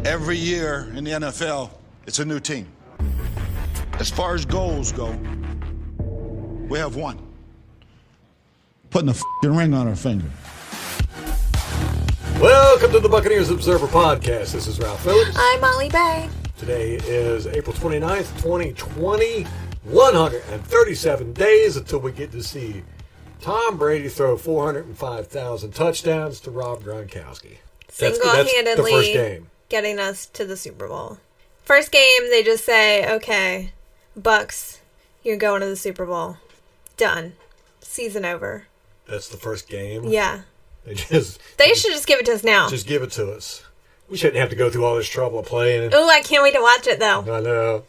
Every year in the NFL, it's a new team. As far as goals go, we have one. Putting a f***ing ring on our finger. Welcome to the Buccaneers Observer Podcast. This is Ralph Phillips. I'm Molly Bay. Today is April 29th, 2020. 137 days until we get to see Tom Brady throw 405,000 touchdowns to Rob Gronkowski. That's the first game. Getting us to the Super Bowl. First game, they just say, okay, Bucs, you're going to the Super Bowl. Done. Season over. That's the first game? Yeah. They should just give it to us now. Just give it to us. We shouldn't have to go through all this trouble of playing it. Oh, I can't wait to watch it, though. I know.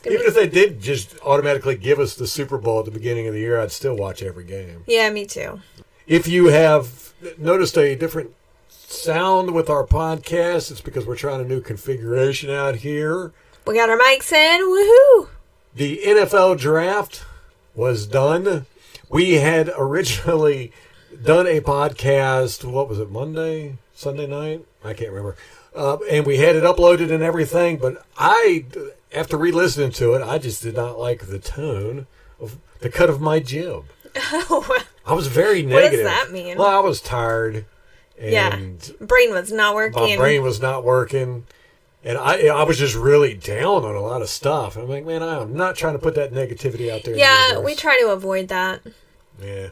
Even if they did just automatically give us the Super Bowl at the beginning of the year, I'd still watch every game. Yeah, me too. If you have noticed a different sound with our podcast, it's because we're trying a new configuration out here. We got our mics in. Woohoo! The NFL draft was done. We had originally done a podcast, what was it, Sunday night? I can't remember. And we had it uploaded and everything, but after re-listening to it, I just did not like the tone of the cut of my jib. Oh, I was very negative. What does that mean? Well, I was tired. And brain was not working. My brain was not working. And I was just really down on a lot of stuff. I'm like, man, I'm not trying to put that negativity out there. Yeah, we try to avoid that. Yeah.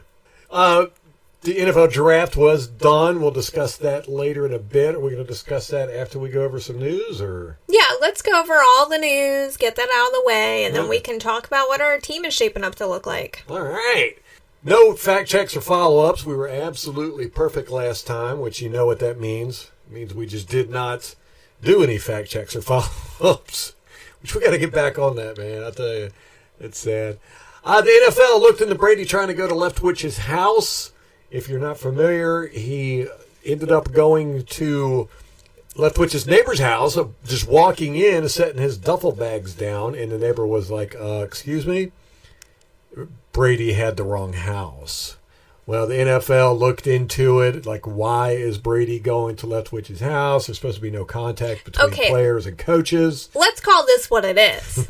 The NFL draft was done. We'll discuss that later in a bit. Are we going to discuss that after we go over some news? Or yeah, let's go over all the news, get that out of the way, and then we can talk about what our team is shaping up to look like. All right. No fact checks or follow-ups. We were absolutely perfect last time, which you know what that means. It means we just did not do any fact checks or follow-ups, which we got to get back on that, man. I'll tell you, it's sad. The NFL looked into Brady trying to go to Leftwich's house. If you're not familiar, he ended up going to Leftwich's neighbor's house, just walking in, setting his duffel bags down, and the neighbor was like, excuse me? Brady had the wrong house. Well, the NFL looked into it, like, why is Brady going to Leftwich's house? There's supposed to be no contact between players and coaches. Let's call this what it is.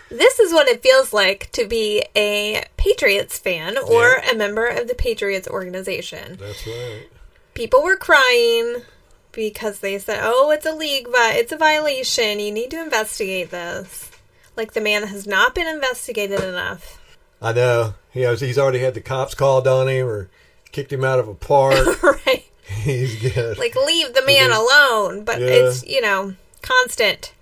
This is what it feels like to be a Patriots fan or a member of the Patriots organization. That's right. People were crying because they said, oh, it's a violation. You need to investigate this. Like the man has not been investigated enough. I know. He's already had the cops called on him or kicked him out of a park. Right. He's good. Like, leave the man alone. But it's, constant.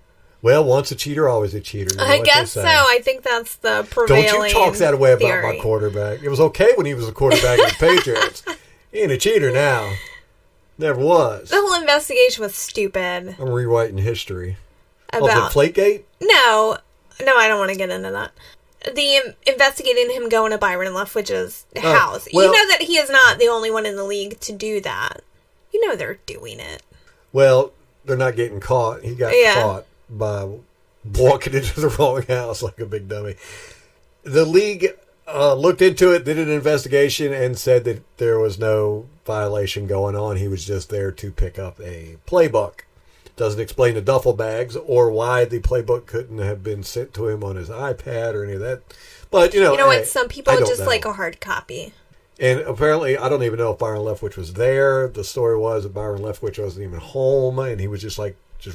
Well, once a cheater, always a cheater. I guess so. I think that's the prevailing Don't you talk that way theory. About my quarterback. It was okay when he was a quarterback of the Patriots. He ain't a cheater now. Never was. The whole investigation was stupid. I'm rewriting history. About the Deflategate? No, I don't want to get into that. The investigating him going to Byron Leftwich's house. Well, you know that he is not the only one in the league to do that. You know they're doing it. Well, they're not getting caught. He got caught by walking into the wrong house like a big dummy. The league looked into it, did an investigation, and said that there was no violation going on. He was just there to pick up a playbook. Doesn't explain the duffel bags or why the playbook couldn't have been sent to him on his iPad or any of that. But, you know what? Some people just like a hard copy. And apparently, I don't even know if Byron Leftwich was there. The story was that Byron Leftwich wasn't even home, and he was just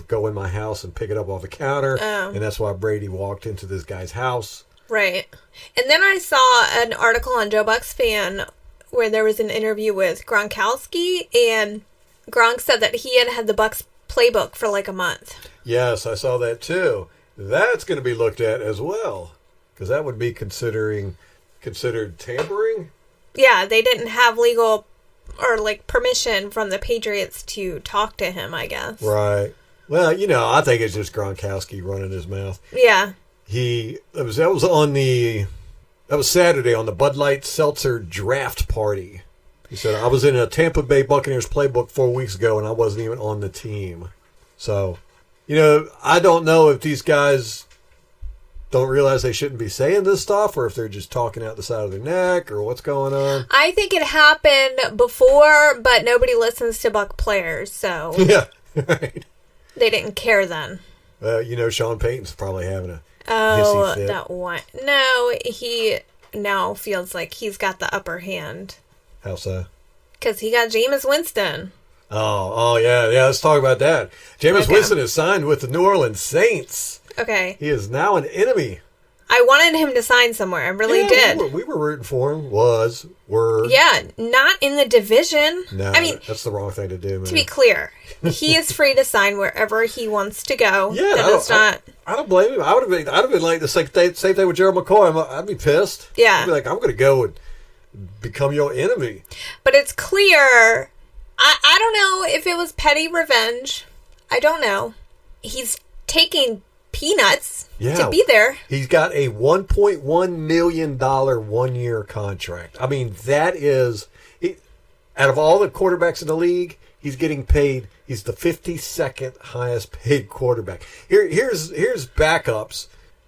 go in my house and pick it up off the counter. Oh. And that's why Brady walked into this guy's house. Right. And then I saw an article on Joe Bucks Fan where there was an interview with Gronkowski, and Gronk said that he had the Bucks playbook for like a month. Yes, I saw that too. That's going to be looked at as well, because that would be considered tampering. Yeah, they didn't have legal or permission from the Patriots to talk to him, I guess. Right. Well, I think it's just Gronkowski running his mouth. Yeah. That was Saturday on the Bud Light Seltzer draft party. He said, I was in a Tampa Bay Buccaneers playbook 4 weeks ago, and I wasn't even on the team. So, I don't know if these guys don't realize they shouldn't be saying this stuff, or if they're just talking out the side of their neck, or what's going on. I think it happened before, but nobody listens to Buck players, so. Yeah, right. They didn't care then. Sean Payton's probably having a Oh, hissy fit. that one. No, he now feels like he's got the upper hand. How so? Because he got Jameis Winston. Oh, yeah. Let's talk about that. Jameis Winston is signed with the New Orleans Saints. Okay. He is now an enemy. I wanted him to sign somewhere. I really did. We were rooting for him. Were. Yeah, not in the division. No, I mean, that's the wrong thing to do, man. to be clear, he is free to sign wherever he wants to go. Yeah, I don't blame him. I'd have been like the same thing with Gerald McCoy. I'd be pissed. Yeah. I'd be like, I'm going to go and become your enemy. But it's clear. I don't know if it was petty revenge. I don't know. He's taking peanuts to be there. He's got a $1.1 million 1-year contract. I mean, that is, out of all the quarterbacks in the league, he's getting paid. He's the 52nd highest paid quarterback. Here's backups,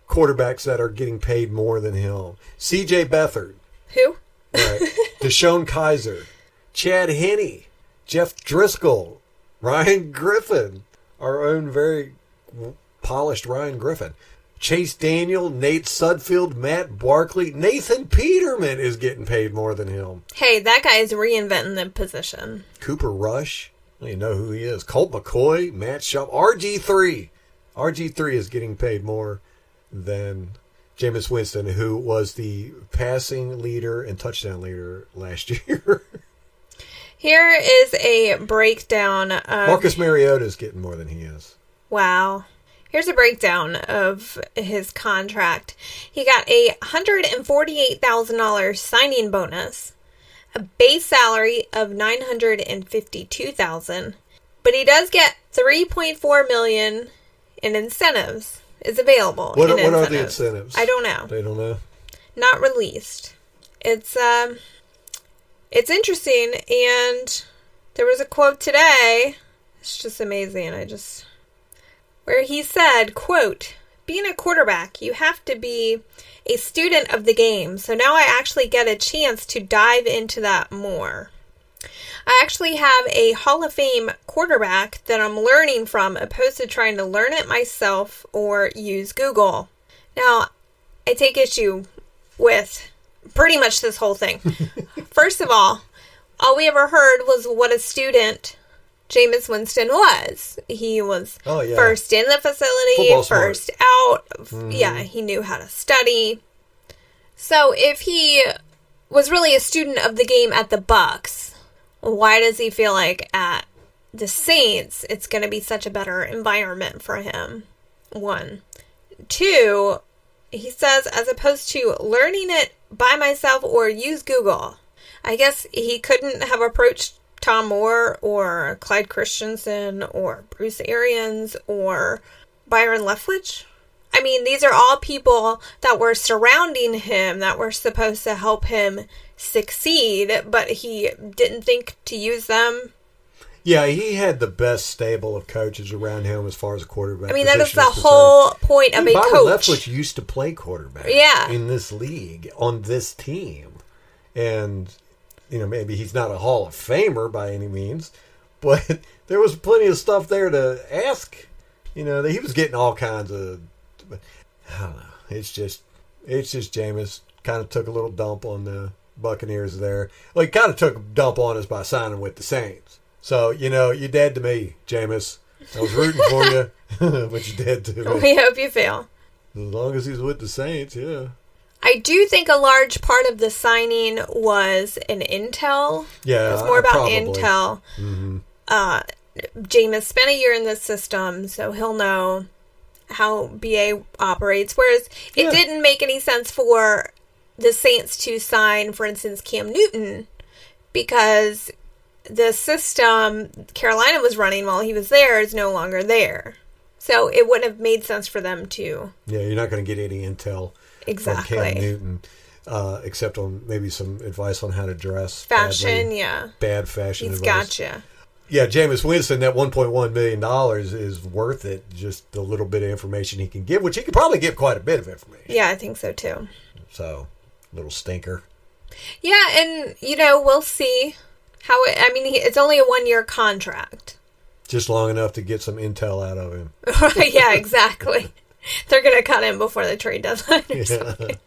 quarterbacks that are getting paid more than him. C.J. Beathard. Who? Right. Deshaun Kaiser. Chad Henne. Jeff Driscoll. Ryan Griffin. Our own very polished Ryan Griffin. Chase Daniel, Nate Sudfeld, Matt Barkley, Nathan Peterman is getting paid more than him. Hey, that guy is reinventing the position. Cooper Rush, I don't even know who he is. Colt McCoy, Matt Schaub, RG3. RG3 is getting paid more than Jameis Winston, who was the passing leader and touchdown leader last year. Here is a breakdown of... Marcus Mariota is getting more than he is. Wow. Here's a breakdown of his contract. He got a $148,000 signing bonus, a base salary of $952,000, but he does get $3.4 million in incentives. Is available. What are the incentives? I don't know. They don't know. Not released. It's interesting, and there was a quote today. It's just amazing. Where he said, quote, "Being a quarterback, you have to be a student of the game. So now I actually get a chance to dive into that more. I actually have a Hall of Fame quarterback that I'm learning from, opposed to trying to learn it myself or use Google." Now, I take issue with pretty much this whole thing. First of all we ever heard was what a student Jameis Winston was. He was first in the facility, first out. Mm-hmm. Yeah, he knew how to study. So if he was really a student of the game at the Bucs, why does he feel like at the Saints it's going to be such a better environment for him? 1. 2, he says, as opposed to learning it by myself or use Google. I guess he couldn't have approached Tom Moore or Clyde Christensen or Bruce Arians or Byron Leftwich. I mean, these are all people that were surrounding him that were supposed to help him succeed, but he didn't think to use them. Yeah, he had the best stable of coaches around him as far as quarterback. I mean, that is the whole point of a coach. Byron Leftwich used to play quarterback in this league, on this team. And, maybe he's not a Hall of Famer by any means, but there was plenty of stuff there to ask. That he was getting all kinds of... I don't know. It's just Jameis kind of took a little dump on the Buccaneers there. Well, he kind of took a dump on us by signing with the Saints. So, you're dead to me, Jameis. I was rooting for you, but you're dead to me. We hope you fail. As long as he's with the Saints, yeah. I do think a large part of the signing was an intel. Yeah, it was more about probably. Intel. Mm-hmm. Jameis spent a year in this system, so he'll know how BA operates. Whereas it didn't make any sense for the Saints to sign, for instance, Cam Newton, because the system Carolina was running while he was there is no longer there. So it wouldn't have made sense for them to. Yeah, you're not going to get any intel from Cam Newton, except on maybe some advice on how to dress. Fashion, badly. Yeah. Bad fashion He's advice. Gotcha. Yeah, Jameis Winston, that $1.1 million is worth it, just the little bit of information he can give, which he could probably give quite a bit of information. Yeah, I think so too. So, little stinker. Yeah, and, we'll see how it's only a 1-year contract. Just long enough to get some intel out of him. Yeah, exactly. They're going to cut him before the trade deadline or something.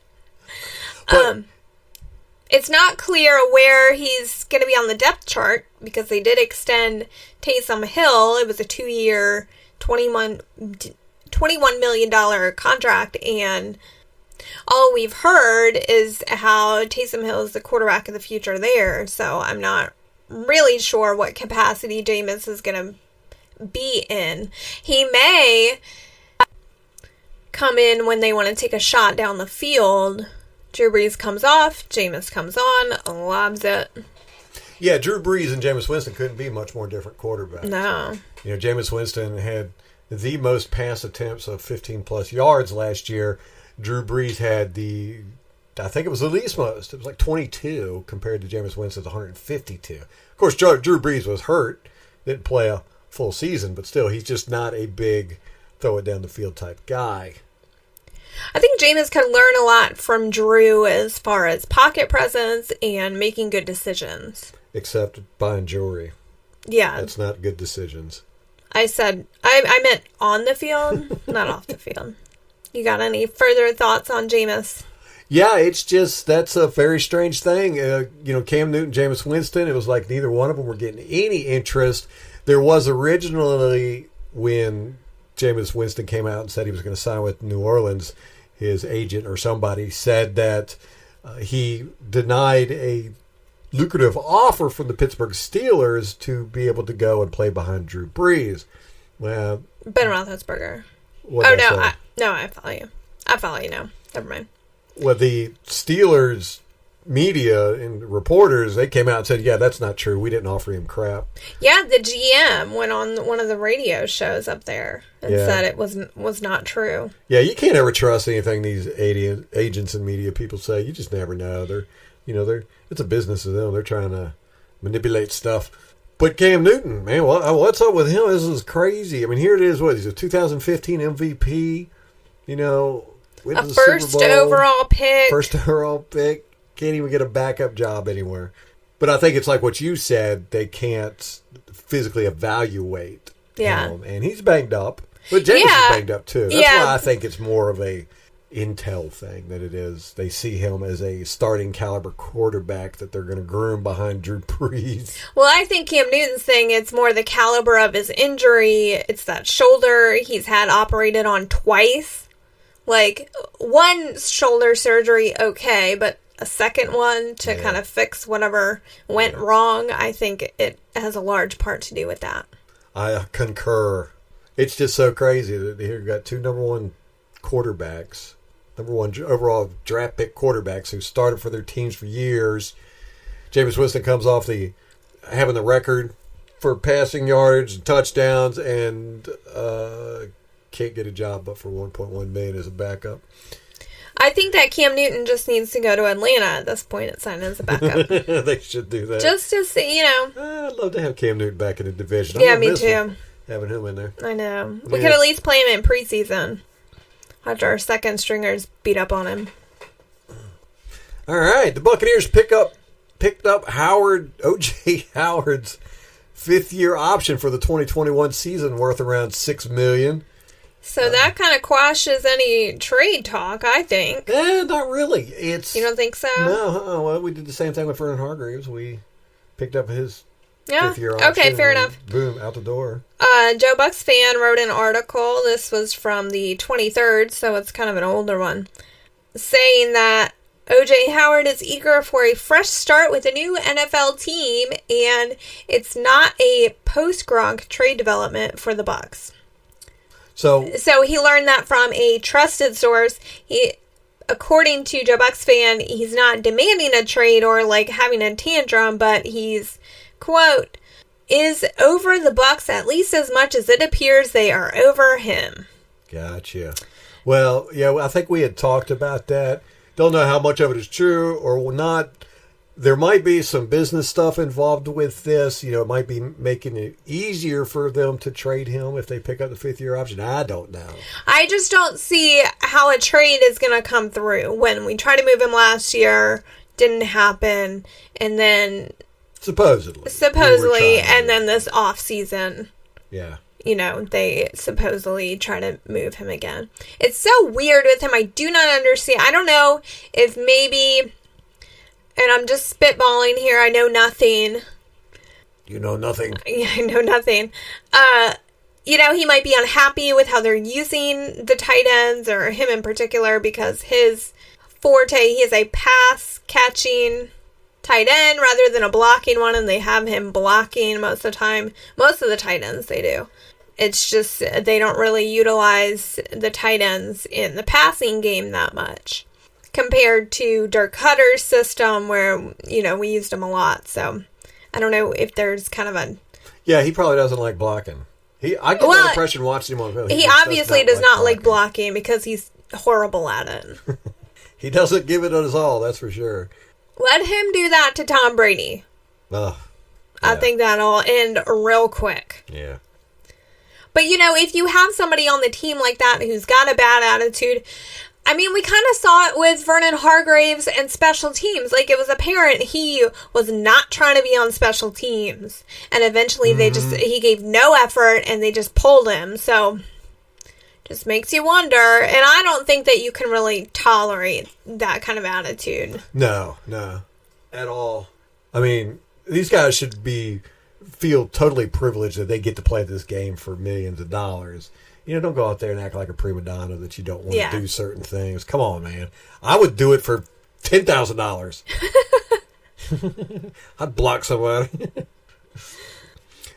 But, it's not clear where he's going to be on the depth chart because they did extend Taysom Hill. It was a 2-year, $21 million contract, and all we've heard is how Taysom Hill is the quarterback of the future there. So I'm not really sure what capacity Jameis is going to be in. He may come in when they want to take a shot down the field. Drew Brees comes off, Jameis comes on, lobs it. Yeah, Drew Brees and Jameis Winston couldn't be much more different quarterbacks. No. You know, Jameis Winston had the most pass attempts of 15-plus yards last year. Drew Brees had I think it was the least most. It was like 22 compared to Jameis Winston's 152. Of course, Drew Brees was hurt, didn't play a full season, but still, he's just not a big throw-it-down-the-field type guy. I think Jameis can learn a lot from Drew as far as pocket presence and making good decisions. Except buying jewelry. Yeah. That's not good decisions. I said, I meant on the field, not off the field. You got any further thoughts on Jameis? Yeah, it's just, that's a very strange thing. Cam Newton, Jameis Winston, it was like neither one of them were getting any interest. There was originally, when Jameis Winston came out and said he was going to sign with New Orleans, his agent or somebody said that he denied a lucrative offer from the Pittsburgh Steelers to be able to go and play behind Drew Brees. Well, Ben Roethlisberger. I follow you. I follow you now. Never mind. Well, the Steelers media and reporters, they came out and said, yeah, that's not true. We didn't offer him crap. Yeah, the GM went on one of the radio shows up there and said it was not true. Yeah, you can't ever trust anything these agents and media people say. You just never know. It's a business to them. They're trying to manipulate stuff. But Cam Newton, man, what's up with him? This is crazy. I mean, here it is. He's a 2015 MVP. A first overall pick. First overall pick. Can't even get a backup job anywhere. But I think it's like what you said. They can't physically evaluate him. And he's banged up. But James is banged up too. That's why I think it's more of a intel thing than it is. They see him as a starting caliber quarterback that they're going to groom behind Drew Brees. Well, I think Cam Newton's thing, it's more the caliber of his injury. It's that shoulder he's had operated on twice. Like, one shoulder surgery, okay, but a second one to kind of fix whatever went wrong, I think it has a large part to do with that. I concur. It's just so crazy that here you got two number one quarterbacks, number one overall draft pick quarterbacks who started for their teams for years. Jameis Winston comes off having the record for passing yards and touchdowns and can't get a job but for $1.1 million as a backup. I think that Cam Newton just needs to go to Atlanta at this point and sign as a backup. They should do that. Just to see, I'd love to have Cam Newton back in the division. Yeah, me too. Having him in there. I know. We could at least play him in preseason after our second stringers beat up on him. All right. The Buccaneers picked up O.J. Howard's fifth-year option for the 2021 season worth around $6 million. So that kind of quashes any trade talk, I think. Not really. You don't think so? No. Well, we did the same thing with Vernon Hargreaves. We picked up his fifth-year option. Okay, fair enough. Boom, out the door. Joe Bucs fan wrote an article. This was from the 23rd, so it's kind of an older one, saying that O.J. Howard is eager for a fresh start with a new NFL team, and it's not a post-Gronk trade development for the Bucs. So he learned that from a trusted source. According to Joe Bucs fan, he's not demanding a trade or like having a tantrum, but he's, quote, is over the Bucs at least as much as it appears they are over him. Gotcha. Well, yeah, I think we had talked about that. Don't know how much of it is true or not. There might be some business stuff involved with this. It might be making it easier for them to trade him if they pick up the fifth-year option. I don't know. I just don't see how a trade is going to come through. When we tried to move him last year, didn't happen, and then... Supposedly, and then this off-season, Yeah. They supposedly try to move him again. It's so weird with him. I do not understand. I don't know if maybe, and I'm just spitballing here. I know nothing. You know nothing. Yeah, I know nothing. He might be unhappy with how they're using the tight ends, or him in particular, because his forte, he is a pass-catching tight end rather than a blocking one, and they have him blocking most of the time. Most of the tight ends, they do. It's just they don't really utilize the tight ends in the passing game that much compared to Dirk Hutter's system where, we used him a lot. So I don't know if there's kind of a... Yeah, he probably doesn't like blocking. I get the impression watching him on film. He obviously does not like blocking because he's horrible at it. He doesn't give it his all, that's for sure. Let him do that to Tom Brady. Yeah. I think that'll end real quick. Yeah. But, if you have somebody on the team like that who's got a bad attitude, I mean, we kind of saw it with Vernon Hargreaves and special teams. Like, it was apparent he was not trying to be on special teams. And eventually he gave no effort and they just pulled him. So, just makes you wonder. And I don't think that you can really tolerate that kind of attitude. No, at all. I mean, these guys should feel totally privileged that they get to play this game for millions of dollars. Don't go out there and act like a prima donna that you don't want to do certain things. Come on, man. I would do it for $10,000. I'd block somebody.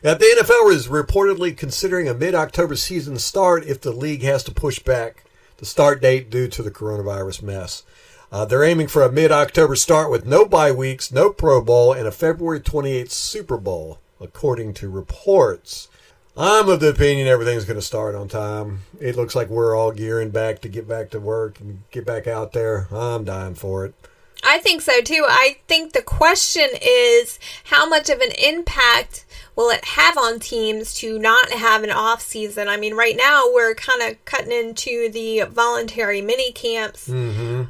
The NFL is reportedly considering a mid-October season start if the league has to push back the start date due to the coronavirus mess. They're aiming for a mid-October start with no bye weeks, no Pro Bowl, and a February 28th Super Bowl, according to reports. I'm of the opinion everything's going to start on time. It looks like we're all gearing back to get back to work and get back out there. I'm dying for it. I think so, too. I think the question is how much of an impact will it have on teams to not have an off season? I mean, right now we're kind of cutting into the voluntary mini camps. Mm-hmm.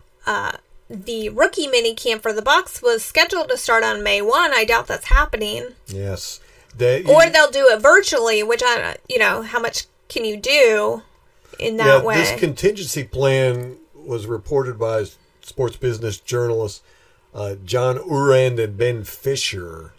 The rookie mini camp for the Bucs was scheduled to start on May 1. I doubt that's happening. Yes. Or they'll do it virtually, which how much can you do in that way? This contingency plan was reported by sports business journalists John Urand and Ben Fisher.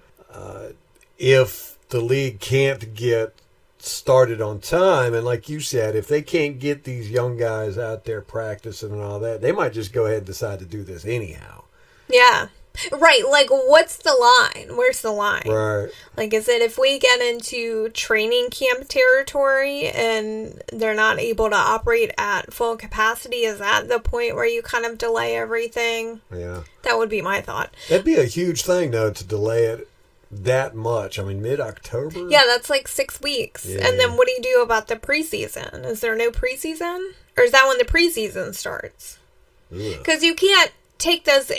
If the league can't get started on time, and like you said, if they can't get these young guys out there practicing and all that, they might just go ahead and decide to do this anyhow. Yeah. Right, like, what's the line? Where's the line? Right. Like, is it if we get into training camp territory and they're not able to operate at full capacity, is that the point where you kind of delay everything? Yeah. That would be my thought. That'd be a huge thing, though, to delay it that much. I mean, mid-October? Yeah, that's like 6 weeks. Yeah. And then what do you do about the preseason? Is there no preseason? Or is that when the preseason starts? Because you can't take those,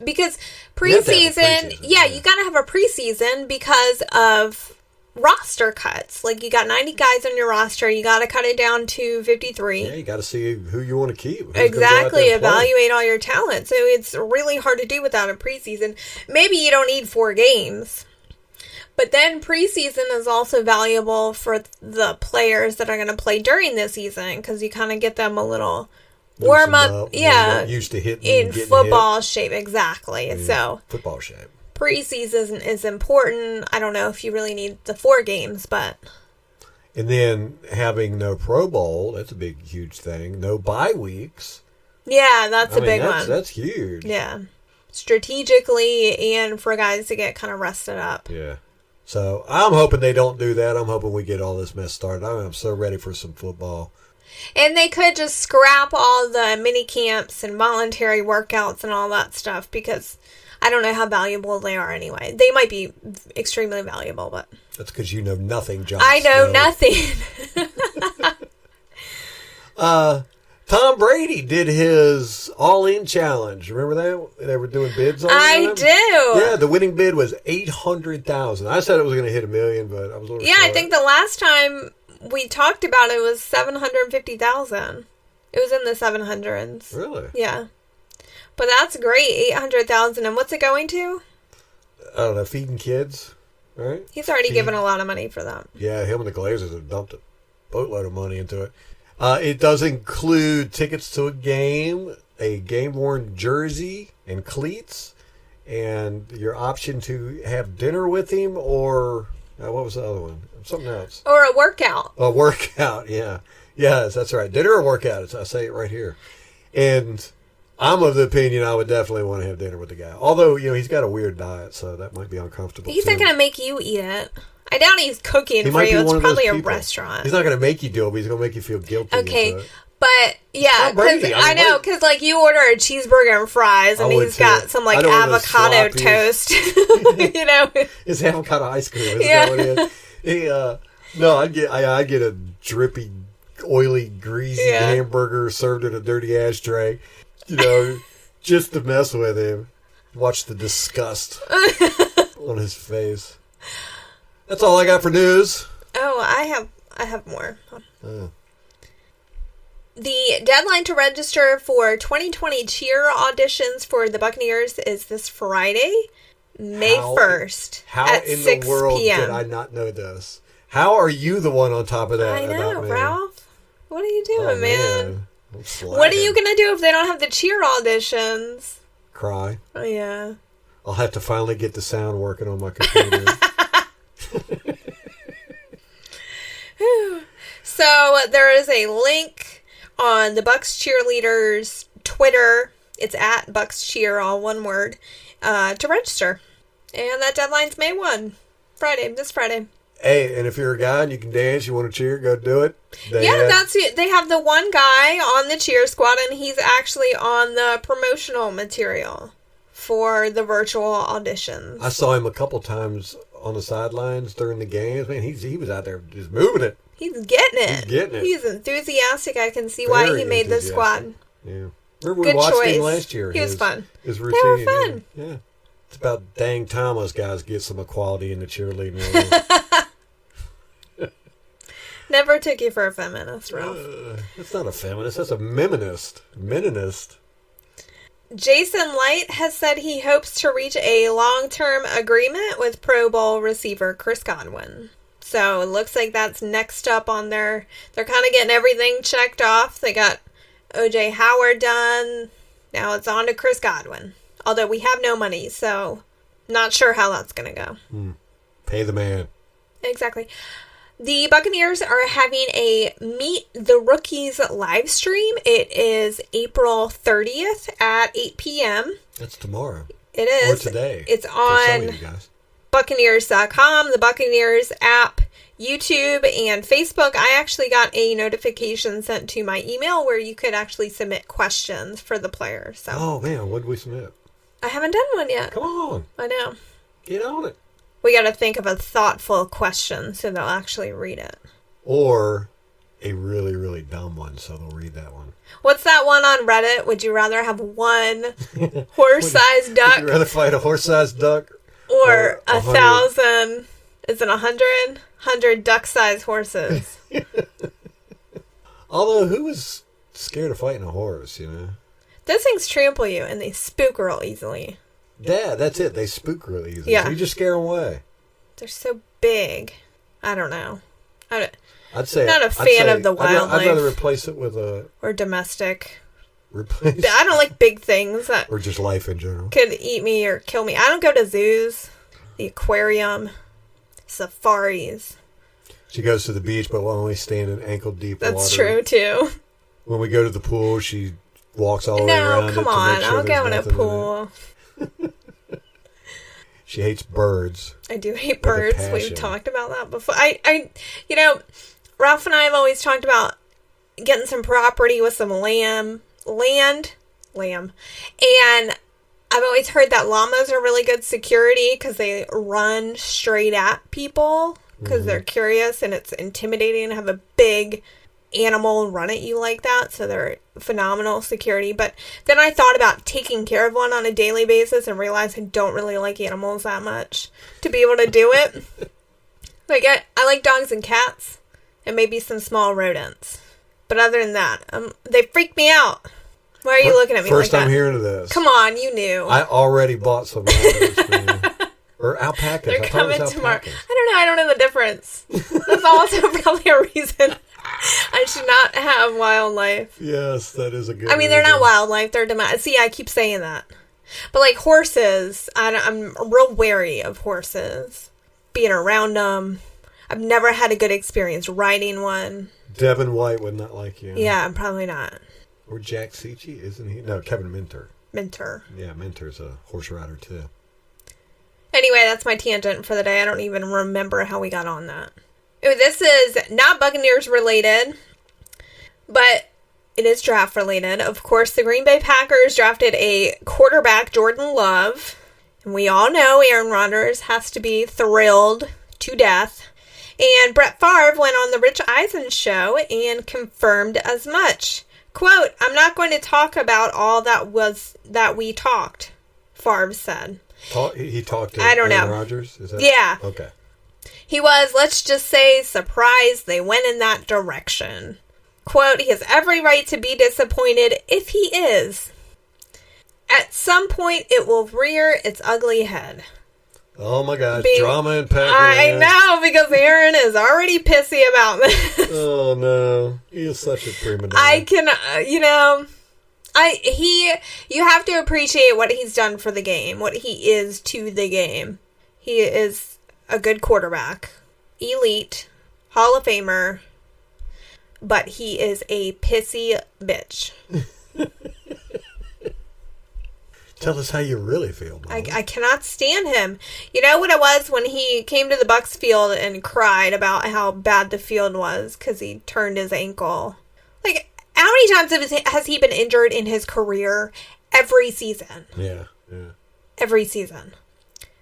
because preseason, you got to have a preseason because of roster cuts. Like, you got 90 guys on your roster. You got to cut it down to 53. Yeah, you got to see who you want to keep. Exactly. Evaluate all your talent. So it's really hard to do without a preseason. Maybe you don't need 4 games. But then preseason is also valuable for the players that are going to play during the season because you kind of get them a little... warm up, used to hitting in football shape, exactly. Yeah, so football shape. Preseason is important. I don't know if you really need the 4 games, but and then having no Pro Bowl, that's a big, huge thing. No bye weeks. Yeah, that's a big one. That's huge. Yeah, strategically and for guys to get kind of rested up. Yeah. So I'm hoping they don't do that. I'm hoping we get all this mess started. I'm so ready for some football. And they could just scrap all the mini camps and voluntary workouts and all that stuff because I don't know how valuable they are anyway. They might be extremely valuable, but... That's because you know nothing, John. I know nothing. Tom Brady did his all-in challenge. Remember that? They were doing bids on it? I do. Yeah, the winning bid was $800,000. I said it was going to hit $1 million, but I was a little short. I think the last time we talked about it was $750,000. It was in the 700s. Really? Yeah. But that's great, $800,000. And what's it going to? I don't know, feeding kids. right? He's already given a lot of money for that. Yeah, him and the Glazers have dumped a boatload of money into it. It does include tickets to a game-worn jersey and cleats, and your option to have dinner with him, or what was the other one? Something else. Or a workout. A workout, yeah. Yes, that's right. Dinner or workout. I say it right here. And I'm of the opinion I would definitely want to have dinner with the guy. Although, he's got a weird diet, so that might be uncomfortable. He's not going to make you eat it. I doubt he's cooking for you. It's probably a restaurant. He's not going to make you do it, but he's going to make you feel guilty. Okay. But, yeah, because I know, because, like, you order a cheezeburger and fries, and he's got some, like, avocado toast. It's avocado ice cream. Isn't that what it is? No, I get a drippy, oily, greasy hamburger served in a dirty ashtray, just to mess with him. Watch the disgust on his face. That's all I got for news. Oh, I have more. The deadline to register for 2020 cheer auditions for the Buccaneers is this Friday, May 1st at 6 p.m. How in the world did I not know this? How are you the one on top of that? I know, Ralph. What are you doing, man? What are you going to do if they don't have the cheer auditions? Cry. Oh, yeah. I'll have to finally get the sound working on my computer. So there is a link on the Bucs cheerleaders Twitter. It's at Bucs Cheer, all one word, to register. And that deadline's May 1, this Friday. Hey, and if you're a guy and you can dance, you want to cheer, go do it. They have the one guy on the cheer squad, and he's actually on the promotional material for the virtual auditions. I saw him a couple times on the sidelines during the games. Man, he was out there just moving it. He's getting it. He's enthusiastic. I can see why he made the squad. Yeah. Remember we watched him last year. He was fun. His routine. They were fun. Yeah. It's about dang time us guys get some equality in the cheerleading. Never took you for a feminist, Ralph. That's not a feminist. That's a meninist. Jason Light has said he hopes to reach a long-term agreement with Pro Bowl receiver Chris Godwin. So it looks like that's next up on they're kind of getting everything checked off. They got O.J. Howard done. Now it's on to Chris Godwin. Although we have no money, so not sure how that's going to go. Pay the man. Exactly. The Buccaneers are having a Meet the Rookies live stream. It is April 30th at 8 p.m. That's tomorrow. It is. Or today. It's on Buccaneers.com, the Buccaneers app, YouTube, and Facebook. I actually got a notification sent to my email where you could actually submit questions for the players. So. Oh, man. What did we submit? I haven't done one yet. Come on. I know. Get on it. We got to think of a thoughtful question so they'll actually read it. Or a really, really dumb one so they'll read that one. What's that one on Reddit? Would you rather have one horse-sized duck? Would you rather fight a horse-sized duck? Or 1,000, is it 100? 100 duck-sized horses. Although, who is scared of fighting a horse, Those things trample you, and they spook real easily. Yeah, that's it. They spook really easily. Yeah. So you just scare them away. They're so big. I don't know. I'd say not a fan of the wildlife. I'd rather replace it with a... Or domestic. Replace... I don't like big things that... Or just life in general. Could eat me or kill me. I don't go to zoos, the aquarium, safaris. She goes to the beach, but will only stand in ankle-deep water. That's true, too. When we go to the pool, she walks all the way around it. No, come on. I don't go in a pool. She hates birds. I do hate birds. We've talked about that before. Ralph and I have always talked about getting some property with some land. And I've always heard that llamas are really good security because they run straight at people because they're curious and it's intimidating to have a big animal run at you like that. So they're phenomenal security. But then I thought about taking care of one on a daily basis and realized I don't really like animals that much to be able to do it. Like I like dogs and cats and maybe some small rodents. But other than that, they freak me out. Why are you looking at me like that? First time hearing of this. Come on, you knew. I already bought some ladders for you. Or alpacas. They're I thought it was coming tomorrow. alpacas. I don't know. I don't know the difference. That's also probably a reason I should not have wildlife. Yes, that is a good I mean, they're reason. not wildlife. They're See, I keep saying that. But like horses, I'm real wary of horses. Being around them. I've never had a good experience riding one. Devin White would not like you. Yeah, probably not. Or Jack Cicci, isn't he? No, Kevin Minter. Minter. Yeah, Minter's a horse rider too. Anyway, that's my tangent for the day. I don't even remember how we got on that. Ooh, this is not Buccaneers related, but it is draft related. Of course, the Green Bay Packers drafted a quarterback, Jordan Love. And we all know Aaron Rodgers has to be thrilled to death. And Brett Favre went on the Rich Eisen show and confirmed as much. Quote, "I'm not going to talk about all that we talked," Favre said. He talked to I don't Aaron know. Rodgers? Is that... Yeah. Okay. He was, let's just say, surprised they went in that direction. Quote, "He has every right to be disappointed if he is. At some point, it will rear its ugly head." Oh my gosh, drama and Packers. I know, because Aaron is already pissy about this. Oh no, he is such a prima donna. I can, you have to appreciate what he's done for the game, what he is to the game. He is a good quarterback, elite, Hall of Famer, but he is a pissy bitch. Tell us how you really feel, Mom. I cannot stand him. You know what it was when he came to the Bucs field and cried about how bad the field was because he turned his ankle? Like, how many times has he been injured in his career? Every season. Yeah. Every season.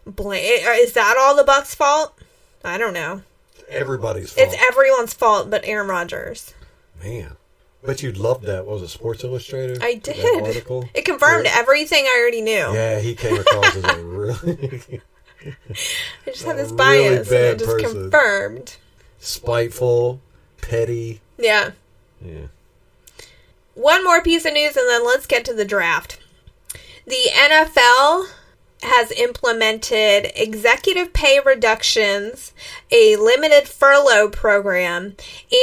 Is that all the Bucs' fault? I don't know. Everybody's fault. It's everyone's fault but Aaron Rodgers. Man. Bet you'd love that. What was it, Sports Illustrated? I did. That article? It confirmed everything I already knew. Yeah, he came across as a really... I just had this really bias and bad it just person. confirmed. Spiteful, petty. Yeah. Yeah. One more piece of news and then let's get to the draft. The NFL has implemented executive pay reductions, a limited furlough program,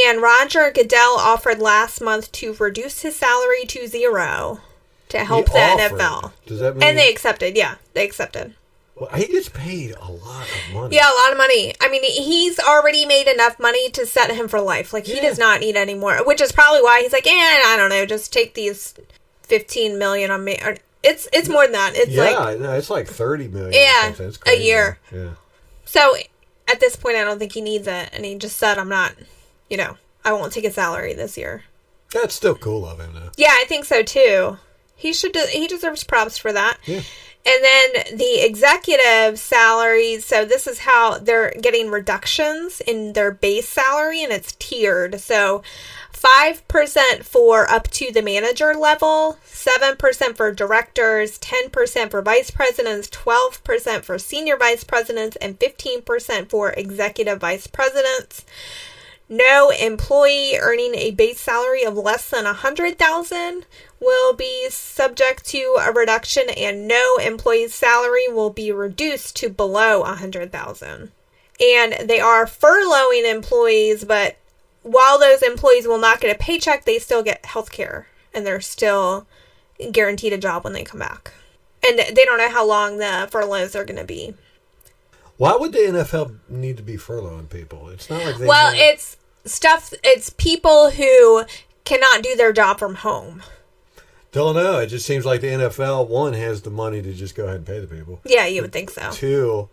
and Roger Goodell offered last month to reduce his salary to $0 to help the NFL. Does that mean... And they accepted, yeah. They accepted. Well, he gets paid a lot of money. Yeah, a lot of money. I mean, he's already made enough money to set him for life. Like, he does not need any more, which is probably why he's like, I don't know, just take these $15 million on me. Or, it's more than that. It's it's like $30 million. Yeah, or something. It's crazy. a year. Yeah. So, at this point, I don't think he needs it. And he just said, I'm not, I won't take a salary this year. That's still cool of him, though. Yeah, I think so, too. He deserves props for that. Yeah. And then the executive salaries, so this is how they're getting reductions in their base salary, and it's tiered. So 5% for up to the manager level, 7% for directors, 10% for vice presidents, 12% for senior vice presidents, and 15% for executive vice presidents. No employee earning a base salary of less than $100,000 will be subject to a reduction, and no employee's salary will be reduced to below $100,000. And they are furloughing employees, but while those employees will not get a paycheck, they still get health care, and they're still guaranteed a job when they come back. And they don't know how long the furloughs are going to be. Why would the NFL need to be furloughing people? It's not like they... Well, it's people who cannot do their job from home. Don't know. It just seems like the NFL, one, has the money to just go ahead and pay the people. Yeah, you would think so. Two,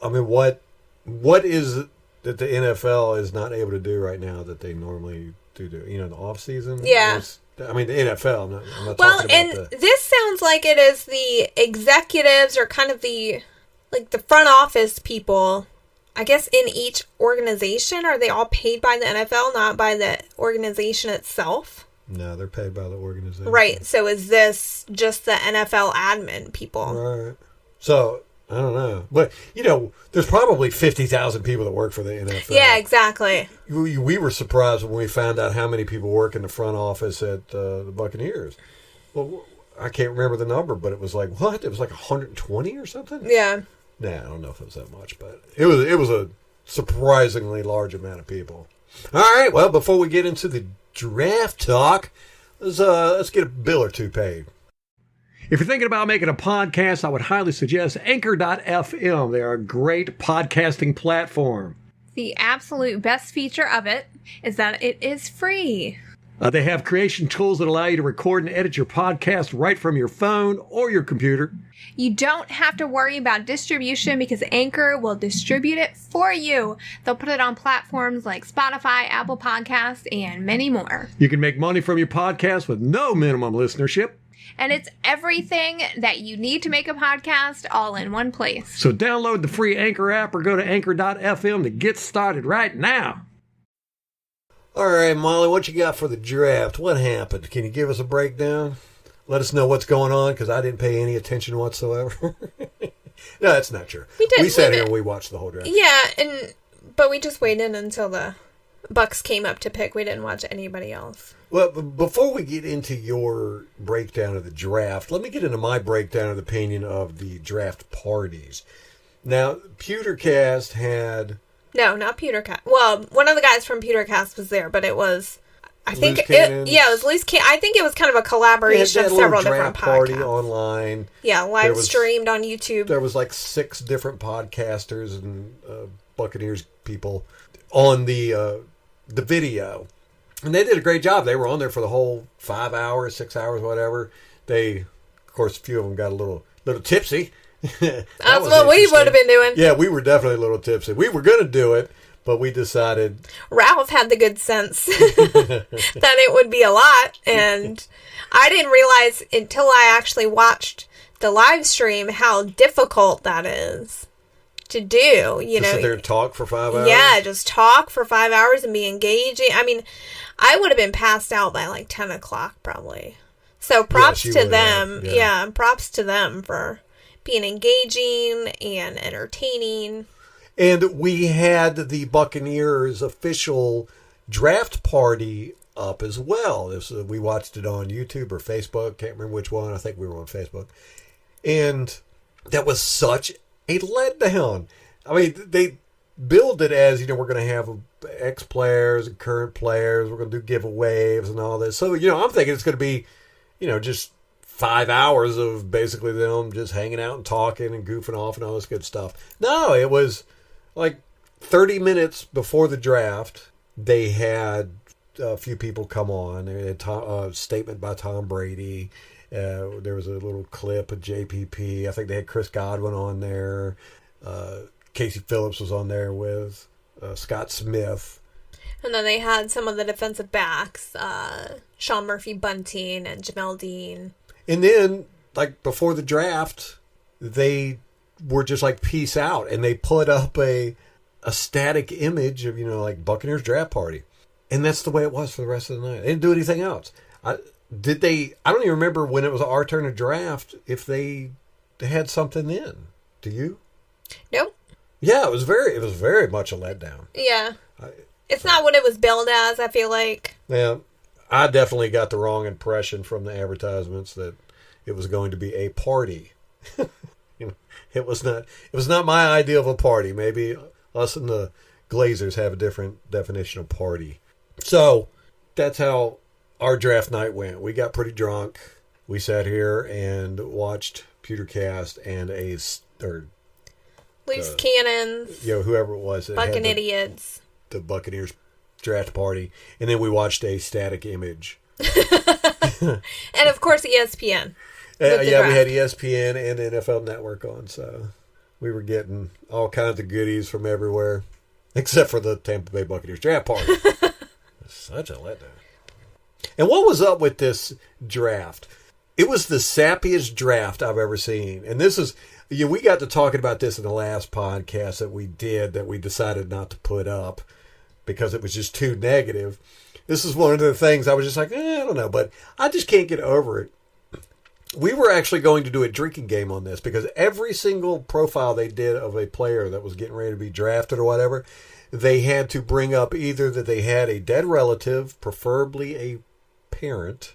I mean, what is it that the NFL is not able to do right now that they normally do? The off season? Yeah. I mean, the NFL. I'm not well, talking about and this sounds like it is the executives or kind of the front office people, I guess, in each organization. Are they all paid by the NFL, not by the organization itself? No, they're paid by the organization. Right. So is this just the NFL admin people? Right. So, I don't know. But, there's probably 50,000 people that work for the NFL. Yeah, exactly. We were surprised when we found out how many people work in the front office at the Buccaneers. Well, I can't remember the number, but it was like, what? It was like 120 or something? Yeah. Nah, I don't know if it was that much, but it was a surprisingly large amount of people. All right, well, before we get into the draft talk, let's get a bill or two paid. If you're thinking about making a podcast, I would highly suggest Anchor.fm. They are a great podcasting platform. The absolute best feature of it is that it is free. They have creation tools that allow you to record and edit your podcast right from your phone or your computer. You don't have to worry about distribution because Anchor will distribute it for you. They'll put it on platforms like Spotify, Apple Podcasts, and many more. You can make money from your podcast with no minimum listenership. And it's everything that you need to make a podcast all in one place. So download the free Anchor app or go to Anchor.fm to get started right now. All right, Molly, what you got for the draft? What happened? Can you give us a breakdown? Let us know what's going on, because I didn't pay any attention whatsoever. No, that's not true. We sat here and we watched the whole draft. Yeah, but we just waited until the Bucs came up to pick. We didn't watch anybody else. Well, before we get into your breakdown of the draft, let me get into my breakdown of the opinion of the draft parties. Now, Pewtercast had... No, not Pewtercast. Well, one of the guys from Pewtercast was there, but it was... I think it was Loose Cannon. I think it was kind of a collaboration of several different podcasts. Party online. Yeah, live streamed on YouTube. There was like 6 different podcasters and Buccaneers people on the video. And they did a great job. They were on there for the whole 5 hours, 6 hours, whatever. Of course, a few of them got a little tipsy. That's what we would have been doing. Yeah, we were definitely a little tipsy. We were going to do it, but we decided... Ralph had the good sense that it would be a lot. And I didn't realize until I actually watched the live stream how difficult that is to do. Sit there and talk for 5 hours? Yeah, just talk for 5 hours and be engaging. I mean, I would have been passed out by like 10 o'clock probably. So props to them. Yeah, props to them for being engaging and entertaining. And we had the Buccaneers official draft party up as well. We watched it on YouTube or Facebook. Can't remember which one. I think we were on Facebook. And that was such a letdown. I mean, they billed it as, we're going to have ex-players and current players. We're going to do giveaways and all this. So, I'm thinking it's going to be, just 5 hours of basically them just hanging out and talking and goofing off and all this good stuff. No, it was like 30 minutes before the draft. They had a few people come on. They had a statement by Tom Brady. There was a little clip of JPP. I think they had Chris Godwin on there. Casey Phillips was on there with Scott Smith. And then they had some of the defensive backs, Sean Murphy-Bunting and Jamel Dean. And then, like, before the draft, they were just like, peace out. And they put up a static image of, like, Buccaneers draft party. And that's the way it was for the rest of the night. They didn't do anything else. I don't even remember when it was our turn to draft if they had something in. Do you? Nope. Yeah, it was very much a letdown. Yeah. It's not what it was billed as, I feel like. Yeah. I definitely got the wrong impression from the advertisements that it was going to be a party. It was not my idea of a party. Maybe us and the Glazers have a different definition of party. So that's how our draft night went. We got pretty drunk. We sat here and watched Pewtercast and Loose Cannons. Whoever it was. Bucking Idiots. The Buccaneers draft party. And then we watched a static image. And of course ESPN. We had ESPN and NFL Network on, so we were getting all kinds of goodies from everywhere, except for the Tampa Bay Buccaneers draft party. Such a letdown. And what was up with this draft? It was the sappiest draft I've ever seen. And this is, we got to talking about this in the last podcast that we did that we decided not to put up because it was just too negative. This is one of the things I was just like, I don't know, but I just can't get over it. We were actually going to do a drinking game on this because every single profile they did of a player that was getting ready to be drafted or whatever, they had to bring up either that they had a dead relative, preferably a parent.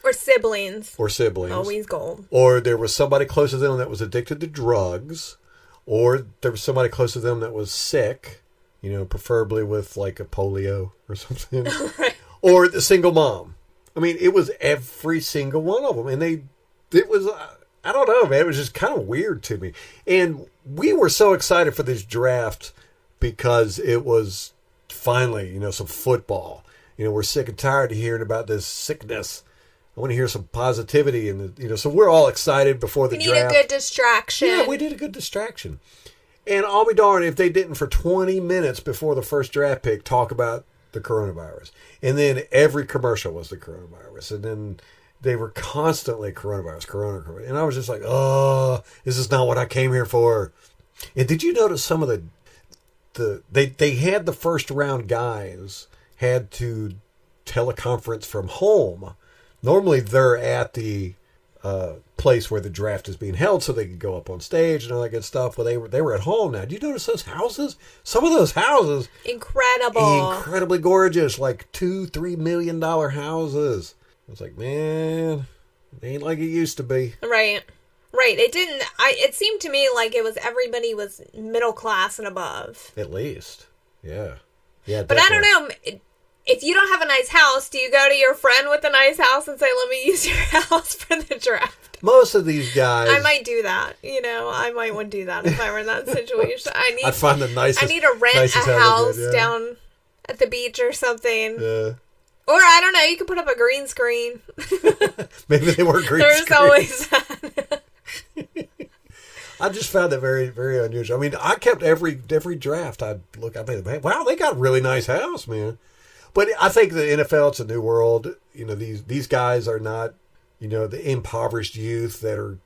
Or siblings. Always gold. Or there was somebody close to them that was addicted to drugs. or there was somebody close to them that was sick, preferably with like a polio or something, Right. or the single mom. I mean, it was every single one of them. And it was, I don't know, man, it was just kind of weird to me. And we were so excited for this draft because it was finally, some football. We're sick and tired of hearing about this sickness. I want to hear some positivity, and so we're all excited before the draft. We need a good distraction. Yeah, we need a good distraction. And I'll be darned if they didn't for 20 minutes before the first draft pick talk about the coronavirus. And then every commercial was the coronavirus. And then they were constantly corona. And I was just like, oh, this is not what I came here for. And did you notice some of they had the first round guys had to teleconference from home. Normally they're at the place where the draft is being held so they could go up on stage and all that good stuff. But they were at home now. Do you notice those houses? Some of those houses. Incredibly gorgeous. Like $2-3 million houses. I was like, man, it ain't like it used to be. Right. It seemed to me like everybody was middle class and above. At least. Yeah. Yeah. But definitely. I don't know. If you don't have a nice house, do you go to your friend with a nice house and say, let me use your house for the draft? Most of these guys. I might do that. I might want to do that if I were in that situation. I'd find the nicest. I need to rent a house down at the beach or something. Yeah. Or, I don't know, you could put up a green screen. Maybe they were green There's screens. always that. I just found that very, very unusual. I mean, I kept every draft. I'd look, wow, they got a really nice house, man. But I think the NFL, it's a new world. These guys are not, the impoverished youth that are,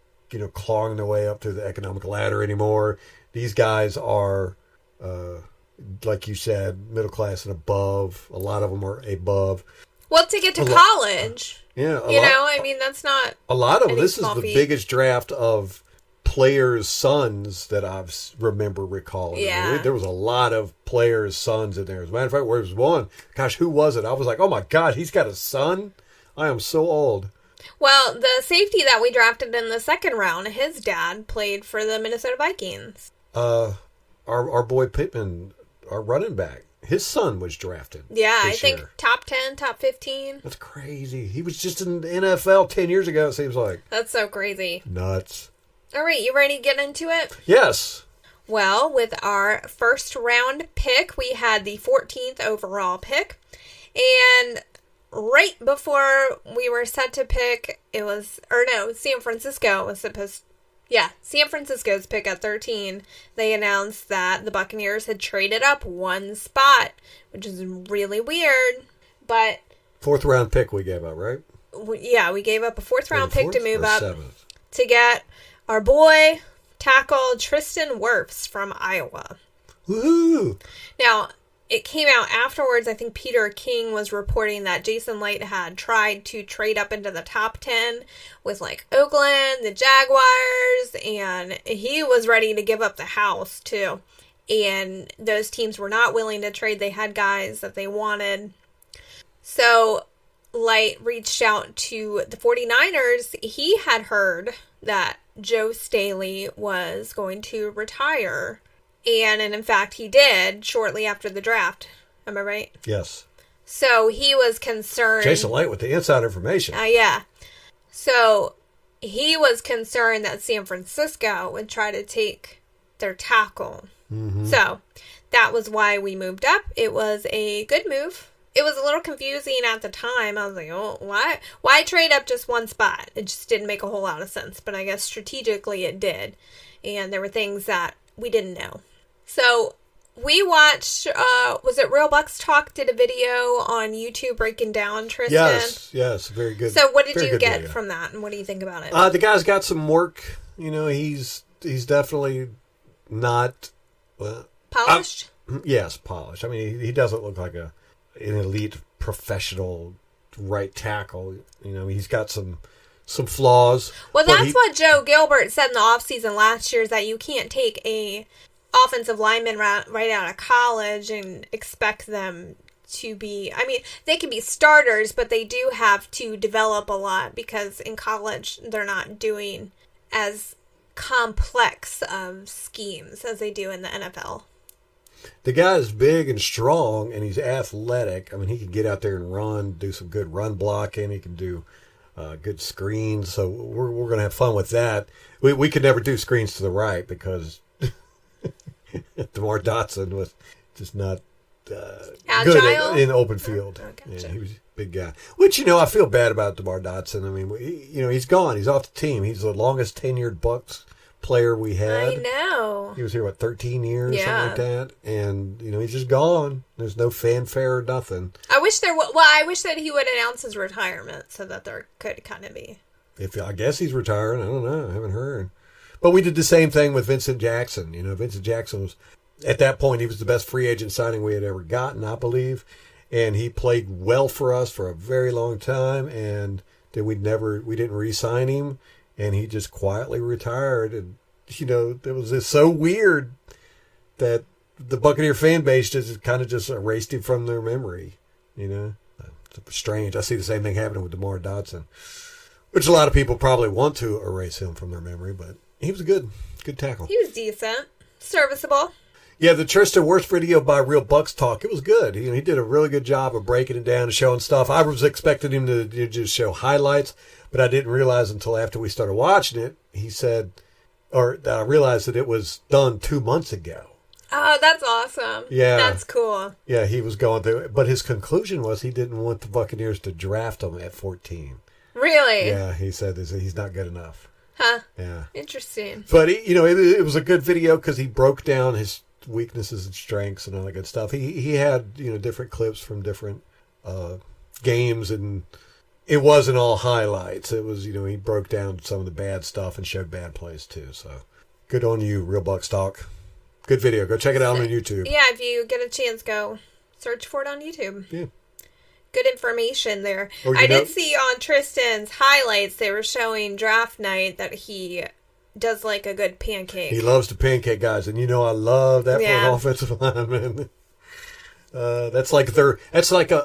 clawing their way up to the economic ladder anymore. These guys are, like you said, middle class and above. A lot of them are above. Well, to get to college. Yeah. That's not a lot of them. any This is small the feat. biggest draft of players' sons that I remember recalling. Yeah. I mean, there was a lot of players' sons in there. As a matter of fact, there was one. Gosh, who was it? I was like, oh my God, he's got a son? I am so old. Well, the safety that we drafted in the second round, his dad played for the Minnesota Vikings. Our boy Pittman, our running back, his son was drafted. Yeah, I this think year. top 10, top 15. That's crazy. He was just in the NFL 10 years ago, it seems like. That's so crazy. Nuts. All right, you ready to get into it? Yes. Well, with our first round pick, we had the 14th overall pick. And right before we were set to pick, San Francisco was supposed. Yeah, San Francisco's pick at 13. They announced that the Buccaneers had traded up one spot, which is really weird. But Fourth round pick we gave up, right? We gave up a fourth round pick to move up Seventh? to get our boy tackle Tristan Wirfs from Iowa. Woohoo! Now, it came out afterwards. I think Peter King was reporting that Jason Light had tried to trade up into the top 10 with Oakland, the Jaguars, and he was ready to give up the house too. And those teams were not willing to trade. They had guys that they wanted. So Light reached out to the 49ers. He had heard that Joe Staley was going to retire. And in fact, he did shortly after the draft. Am I right? Yes. So he was concerned. Jason Light with the inside information. Yeah. So he was concerned that San Francisco would try to take their tackle. Mm-hmm. So that was why we moved up. It was a good move. It was a little confusing at the time. I was like, oh, why trade up just one spot? It just didn't make a whole lot of sense. But I guess strategically it did. And there were things that we didn't know. So we watched, was it Real Bucs Talk did a video on YouTube breaking down Tristan? Yes, very good. So what did you get video from that, and what do you think about it? The guy's got some work. He's definitely not Polished? Yes, polished. I mean, he doesn't look like an elite professional right tackle. He's got some flaws. Well, that's what Joe Gilbert said in the offseason last year, is that you can't take a offensive lineman right out of college and expect them to be, they can be starters, but they do have to develop a lot because in college they're not doing as complex of schemes as they do in the NFL. The guy is big and strong, and he's athletic. I mean, he can get out there and run, do some good run blocking. He can do good screens. So we're going to have fun with that. We could never do screens to the right because DeMar Dotson was just not good in open field. Oh, gotcha. Yeah, he was a big guy. Which, I feel bad about DeMar Dotson. I mean, he's gone. He's off the team. He's the longest tenured Bucs player we had. I know. He was here, 13 years, Yeah. something like that. And, he's just gone. There's no fanfare or nothing. I wish I wish that he would announce his retirement so that there could kind of be. I guess he's retiring. I don't know. I haven't heard. But we did the same thing with Vincent Jackson. Vincent Jackson was, at that point, he was the best free agent signing we had ever gotten, I believe. And he played well for us for a very long time. And then we didn't re-sign him. And he just quietly retired. And, it was just so weird that the Buccaneer fan base just kind of just erased him from their memory. It's strange. I see the same thing happening with DeMar Dotson, which a lot of people probably want to erase him from their memory. But he was a good tackle. He was decent, serviceable. Yeah, the Tristan Worst video by Real Bucs Talk, it was good. He did a really good job of breaking it down and showing stuff. I was expecting him to just show highlights, but I didn't realize until after we started watching it, that I realized that it was done 2 months ago. Oh, that's awesome. Yeah. That's cool. Yeah, he was going through it. But his conclusion was he didn't want the Buccaneers to draft him at 14. Really? Yeah, he said he's not good enough. Huh. Yeah. Interesting. But, it was a good video because he broke down his weaknesses and strengths and all that good stuff. He had, different clips from different games, and it wasn't all highlights. It was, he broke down some of the bad stuff and showed bad plays too. So good on you, Real Bucs Talk. Good video. Go check it out on YouTube. Yeah, if you get a chance, go search for it on YouTube. Yeah. Good information there. Or, I did see on Tristan's highlights, they were showing draft night that he does like a good pancake. He loves to pancake guys, and I love that for Yeah. an offensive lineman. That's like a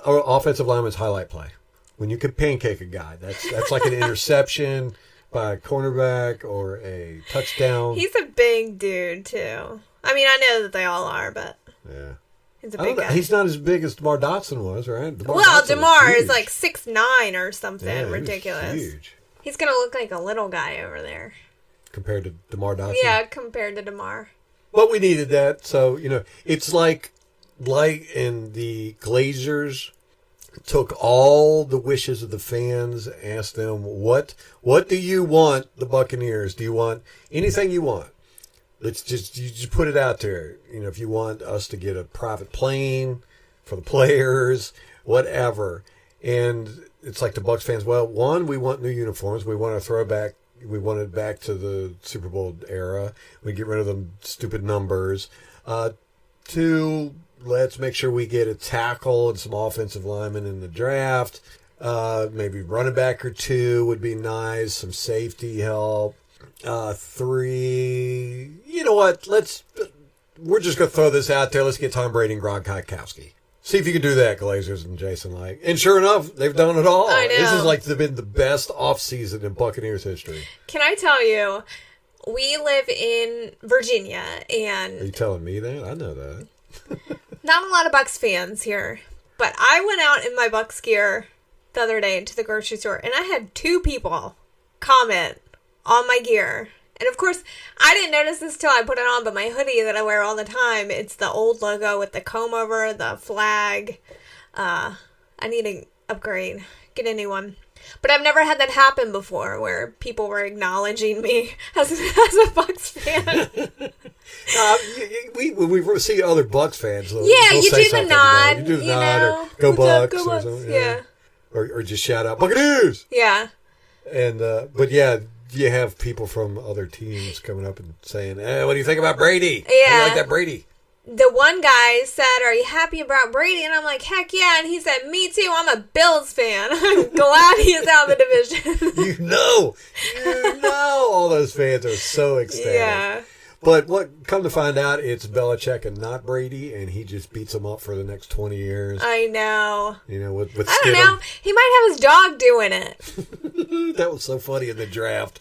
offensive lineman's highlight play. When you can pancake a guy, that's like an interception by a cornerback or a touchdown. He's a big dude too. I mean, I know that they all are, but Yeah. he's a I don't big know. guy. He's not as big as DeMar Dotson was, right? Well, Dotson DeMar was is huge. like 6'9" or something Yeah, he was ridiculous. huge He's gonna look like a little guy over there. compared to DeMar Dotson. Yeah, compared to DeMar. But we needed that, so it's like in the Glazers took all the wishes of the fans, asked them what do you want the Buccaneers? Do you want anything you want? You just put it out there. If you want us to get a private plane for the players, whatever. And it's like the Bucs fans. Well, one, we want new uniforms. We want a throwback. We want it back to the Super Bowl era. We get rid of them stupid numbers. Two, let's make sure we get a tackle and some offensive linemen in the draft. Maybe running back or two would be nice. Some safety help. Three, you know what? We're just going to throw this out there. Let's get Tom Brady and Gronkowski. See if you can do that, Glazers and Jason Light. And sure enough, they've done it all. I know. This has been the best offseason in Buccaneers history. Can I tell you, we live in Virginia, Are and you telling me that? I know that. not a lot of Bucs fans here. But I went out in my Bucs gear the other day into the grocery store, and I had 2 people comment on my gear. And of course, I didn't notice this till I put it on, but my hoodie that I wear all the time, it's the old logo with the comb over, the flag. I need to upgrade, get a new one. But I've never had that happen before, where people were acknowledging me as a Bucs fan. When we see other Bucs fans, they'll You say do the something, nod. You do the nod, or Go go Bucs, Go or Bucs. something. Yeah. Or just shout out Buccaneers. Yeah. And but yeah, you have people from other teams coming up and saying, "Hey, what do you think about Brady? How do you like that Brady?" The one guy said, "Are you happy about Brady?" And I'm like, "Heck yeah!" And he said, "Me too. I'm a Bills fan. I'm glad he's out of the division." You know, all those fans are so ecstatic. Yeah. But come to find out, it's Belichick and not Brady, and he just beats them up for the next 20 years. I know. With I don't know. He might have his dog doing it. That was so funny in the draft.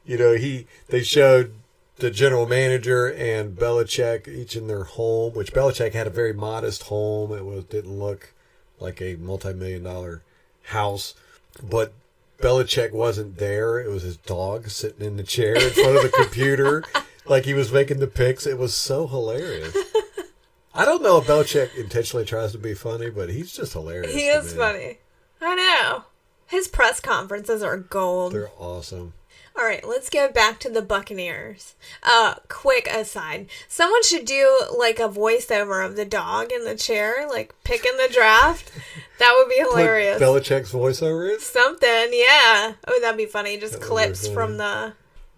They showed the general manager and Belichick each in their home, which Belichick had a very modest home. Didn't look like a multi-million-dollar house, but Belichick wasn't there. It was his dog sitting in the chair in front of the computer like he was making the picks. It was so hilarious. I don't know if Belichick intentionally tries to be funny, but he's just hilarious. He is funny. I know. His press conferences are gold. They're awesome. All right, let's go back to the Buccaneers. Quick aside. Someone should do like a voiceover of the dog in the chair, like picking the draft. That would be hilarious. Put Belichick's voiceover in? Something, yeah. Oh, that'd be funny. Just clips from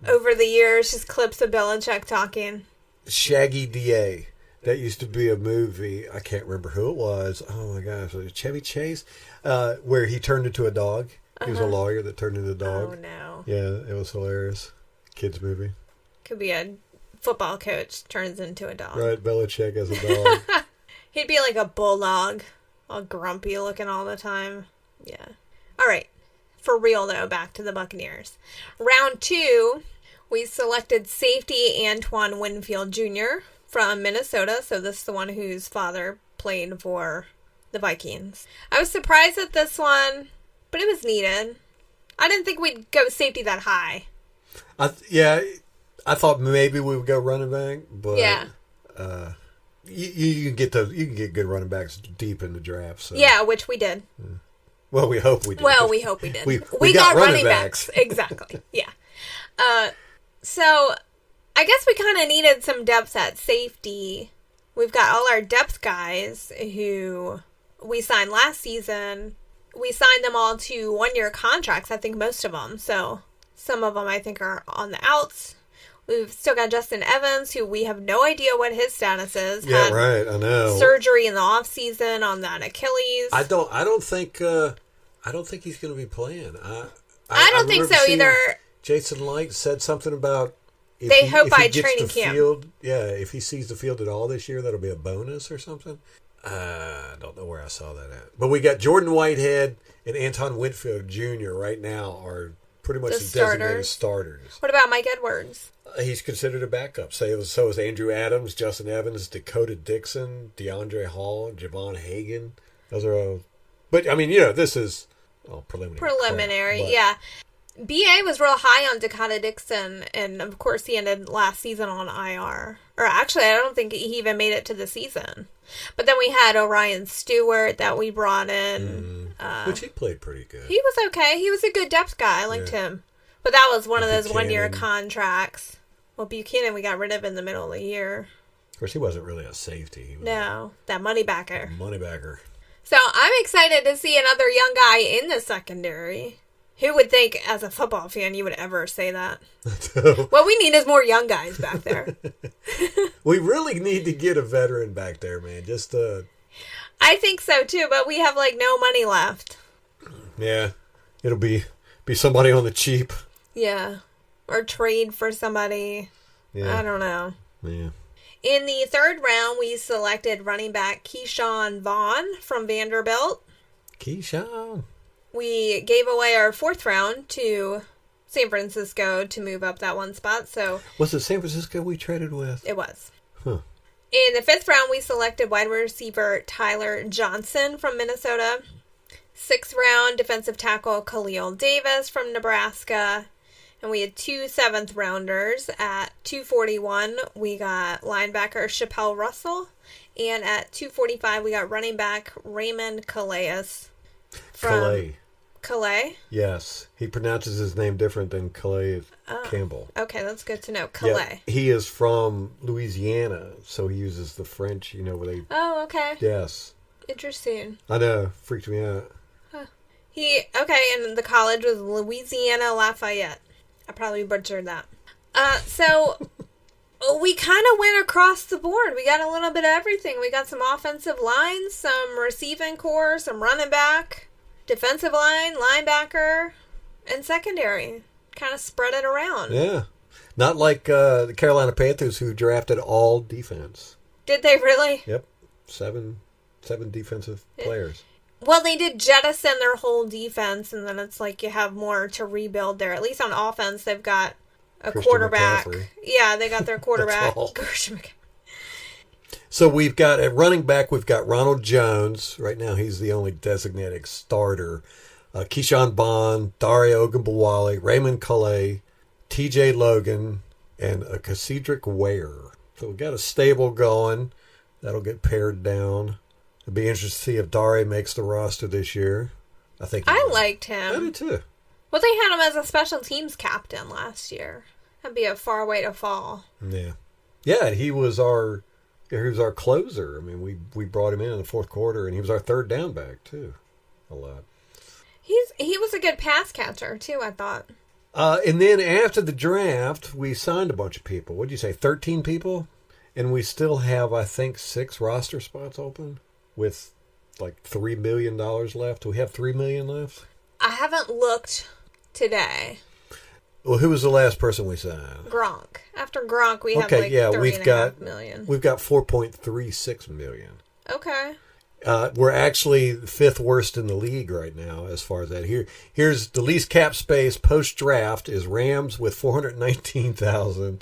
over the years, just clips of Belichick talking. Shaggy DA. That used to be a movie. I can't remember who it was. Oh my gosh, was it Chevy Chase? Where he turned into a dog. He was a lawyer that turned into a dog. Oh no. Yeah, it was hilarious. Kids movie. Could be a football coach turns into a dog. Right, Belichick as a dog. He'd be like a bulldog, all grumpy looking all the time. Yeah. All right. For real though, back to the Buccaneers. Round 2, we selected safety Antoine Winfield Jr. from Minnesota. So this is the one whose father played for the Vikings. I was surprised at this one, but it was needed. I didn't think we'd go safety that high. I thought maybe we would go running back, but yeah, you can get good running backs deep in the draft. So. Yeah, which we did. Well, we hope we did. We got running backs. Exactly. Yeah. So I guess we kind of needed some depth at safety. We've got all our depth guys who we signed last season. We signed them all to 1-year contracts, I think most of them. So some of them I think are on the outs. We've still got Justin Evans, who we have no idea what his status is. Yeah, right. I know. Surgery in the off season on that Achilles. I don't think he's going to be playing. I don't think so either. Jason Light said something about they hope by training camp. If he sees the field at all this year, that'll be a bonus or something. I don't know where I saw that at. But we got Jordan Whitehead and Anton Winfield Jr. right now are pretty much the designated starters. What about Mike Edwards? He's considered a backup. So is Andrew Adams, Justin Evans, Dakota Dixon, DeAndre Hall, Javon Hagan. Those are all. But, I mean, this is preliminary. Crap, yeah. BA was real high on Dakota Dixon, and of course he ended last season on IR. Or actually, I don't think he even made it to the season. But then we had Orion Stewart that we brought in. Which he played pretty good. He was okay. He was a good depth guy. I liked him. But that was one of those 1-year contracts. Well, Buchanan we got rid of in the middle of the year. Of course, he wasn't really a safety. No, that money backer. So I'm excited to see another young guy in the secondary. Who would think, as a football fan, you would ever say that? What we need is more young guys back there. We really need to get a veteran back there, man. I think so, too, but we have, no money left. Yeah. It'll be somebody on the cheap. Yeah. Or trade for somebody. Yeah. I don't know. Yeah. In the 3rd round, we selected running back Keyshawn Vaughn from Vanderbilt. Keyshawn. We gave away our 4th round to San Francisco to move up that one spot. So was it San Francisco we traded with? It was. Huh. In the 5th round, we selected wide receiver Tyler Johnson from Minnesota. 6th round, defensive tackle Khalil Davis from Nebraska. And we had 2 7th rounders. At 241, we got linebacker Chappelle Russell. And at 245, we got running back Raymond Calais. Calais? Yes. He pronounces his name different than Calais Campbell. Okay, that's good to know. Calais. Yeah, he is from Louisiana, so he uses the French, where they... Oh, okay. Yes. Interesting. I know. Freaked me out. Huh. And the college was Louisiana Lafayette. I probably butchered that. So... We kind of went across the board. We got a little bit of everything. We got some offensive lines, some receiving core, some running back, defensive line, linebacker, and secondary. Kind of spread it around. Yeah. Not like the Carolina Panthers who drafted all defense. Did they really? Yep. Seven defensive players. Well, they did jettison their whole defense, and then it's like you have more to rebuild there. At least on offense, they've got a Christian quarterback. McCaffrey. Yeah, they got their quarterback. all. Christian McCaffrey. So we've got at running back, we've got Ronald Jones. Right now, he's the only designated starter. Keyshawn Bond, Dario Ogunbowale, Raymond Calais, T.J. Logan, and a Cedric Ware. So we've got a stable going. That'll get pared down. It'll be interesting to see if Dario makes the roster this year. I think I liked him. I did too. Well, they had him as a special teams captain last year. That'd be a far way to fall. Yeah. Yeah, he was our closer. I mean, we brought him in the fourth quarter, and he was our third down back, too. A lot. He was a good pass catcher, too, I thought. And then after the draft, we signed a bunch of people. What'd you say, 13 people? And we still have, I think, 6 roster spots open with like $3 million left. Do we have $3 million left? I haven't looked today. Well, who was the last person we signed? Gronk. After Gronk, we have like $3.5 million. We've got $4.36 million. Okay. We're actually the 5th worst in the league right now as far as that. Here's the least cap space post-draft is Rams with $419,000,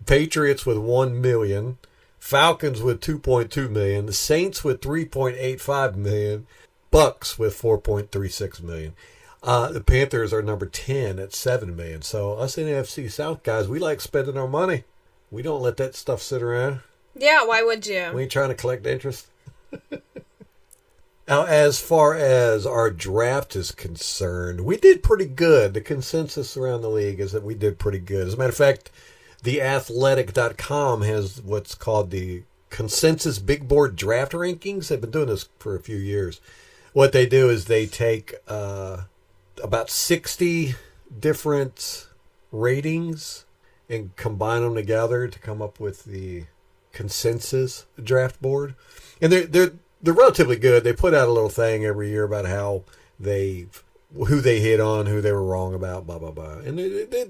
Patriots with $1 million, Falcons with $2.2 million, the Saints with $3.85 million, Bucs with $4.36 million. The Panthers are number 10 at $7 million. So us NFC South guys, we like spending our money. We don't let that stuff sit around. Yeah, why would you? We ain't trying to collect interest. Now, as far as our draft is concerned, we did pretty good. The consensus around the league is that we did pretty good. As a matter of fact, theathletic.com has what's called the consensus big board draft rankings. They've been doing this for a few years. What they do is they take about 60 different ratings and combine them together to come up with the consensus draft board. And they're relatively good. They put out a little thing every year about how who they hit on, who they were wrong about, blah, blah, blah. And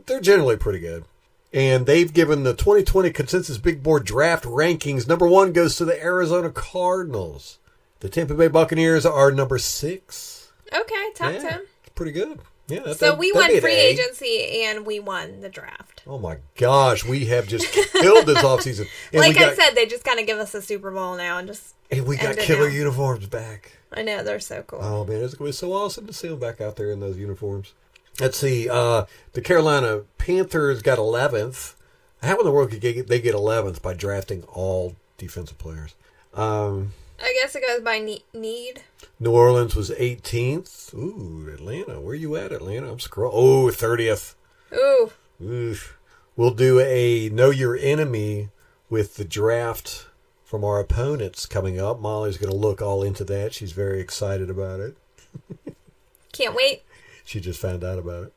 they're generally pretty good. And they've given the 2020 consensus big board draft rankings. Number 1 goes to the Arizona Cardinals. The Tampa Bay Buccaneers are number 6. Okay, top 10. Pretty good. Yeah. So we won free agency and we won the draft. Oh my gosh, we have just killed this offseason. Like I said, they just kind of give us a Super Bowl now and just. And we got killer uniforms back. I know, they're so cool. Oh man, it's going to be so awesome to see them back out there in those uniforms. Let's see, the Carolina Panthers got 11th. How in the world could they get 11th by drafting all defensive players? I guess it goes by need. New Orleans was 18th. Ooh, Atlanta. Where you at, Atlanta? I'm scrolling. Oh, 30th. Ooh. Oof. We'll do a Know Your Enemy with the draft from our opponents coming up. Molly's going to look all into that. She's very excited about it. Can't wait. She just found out about it.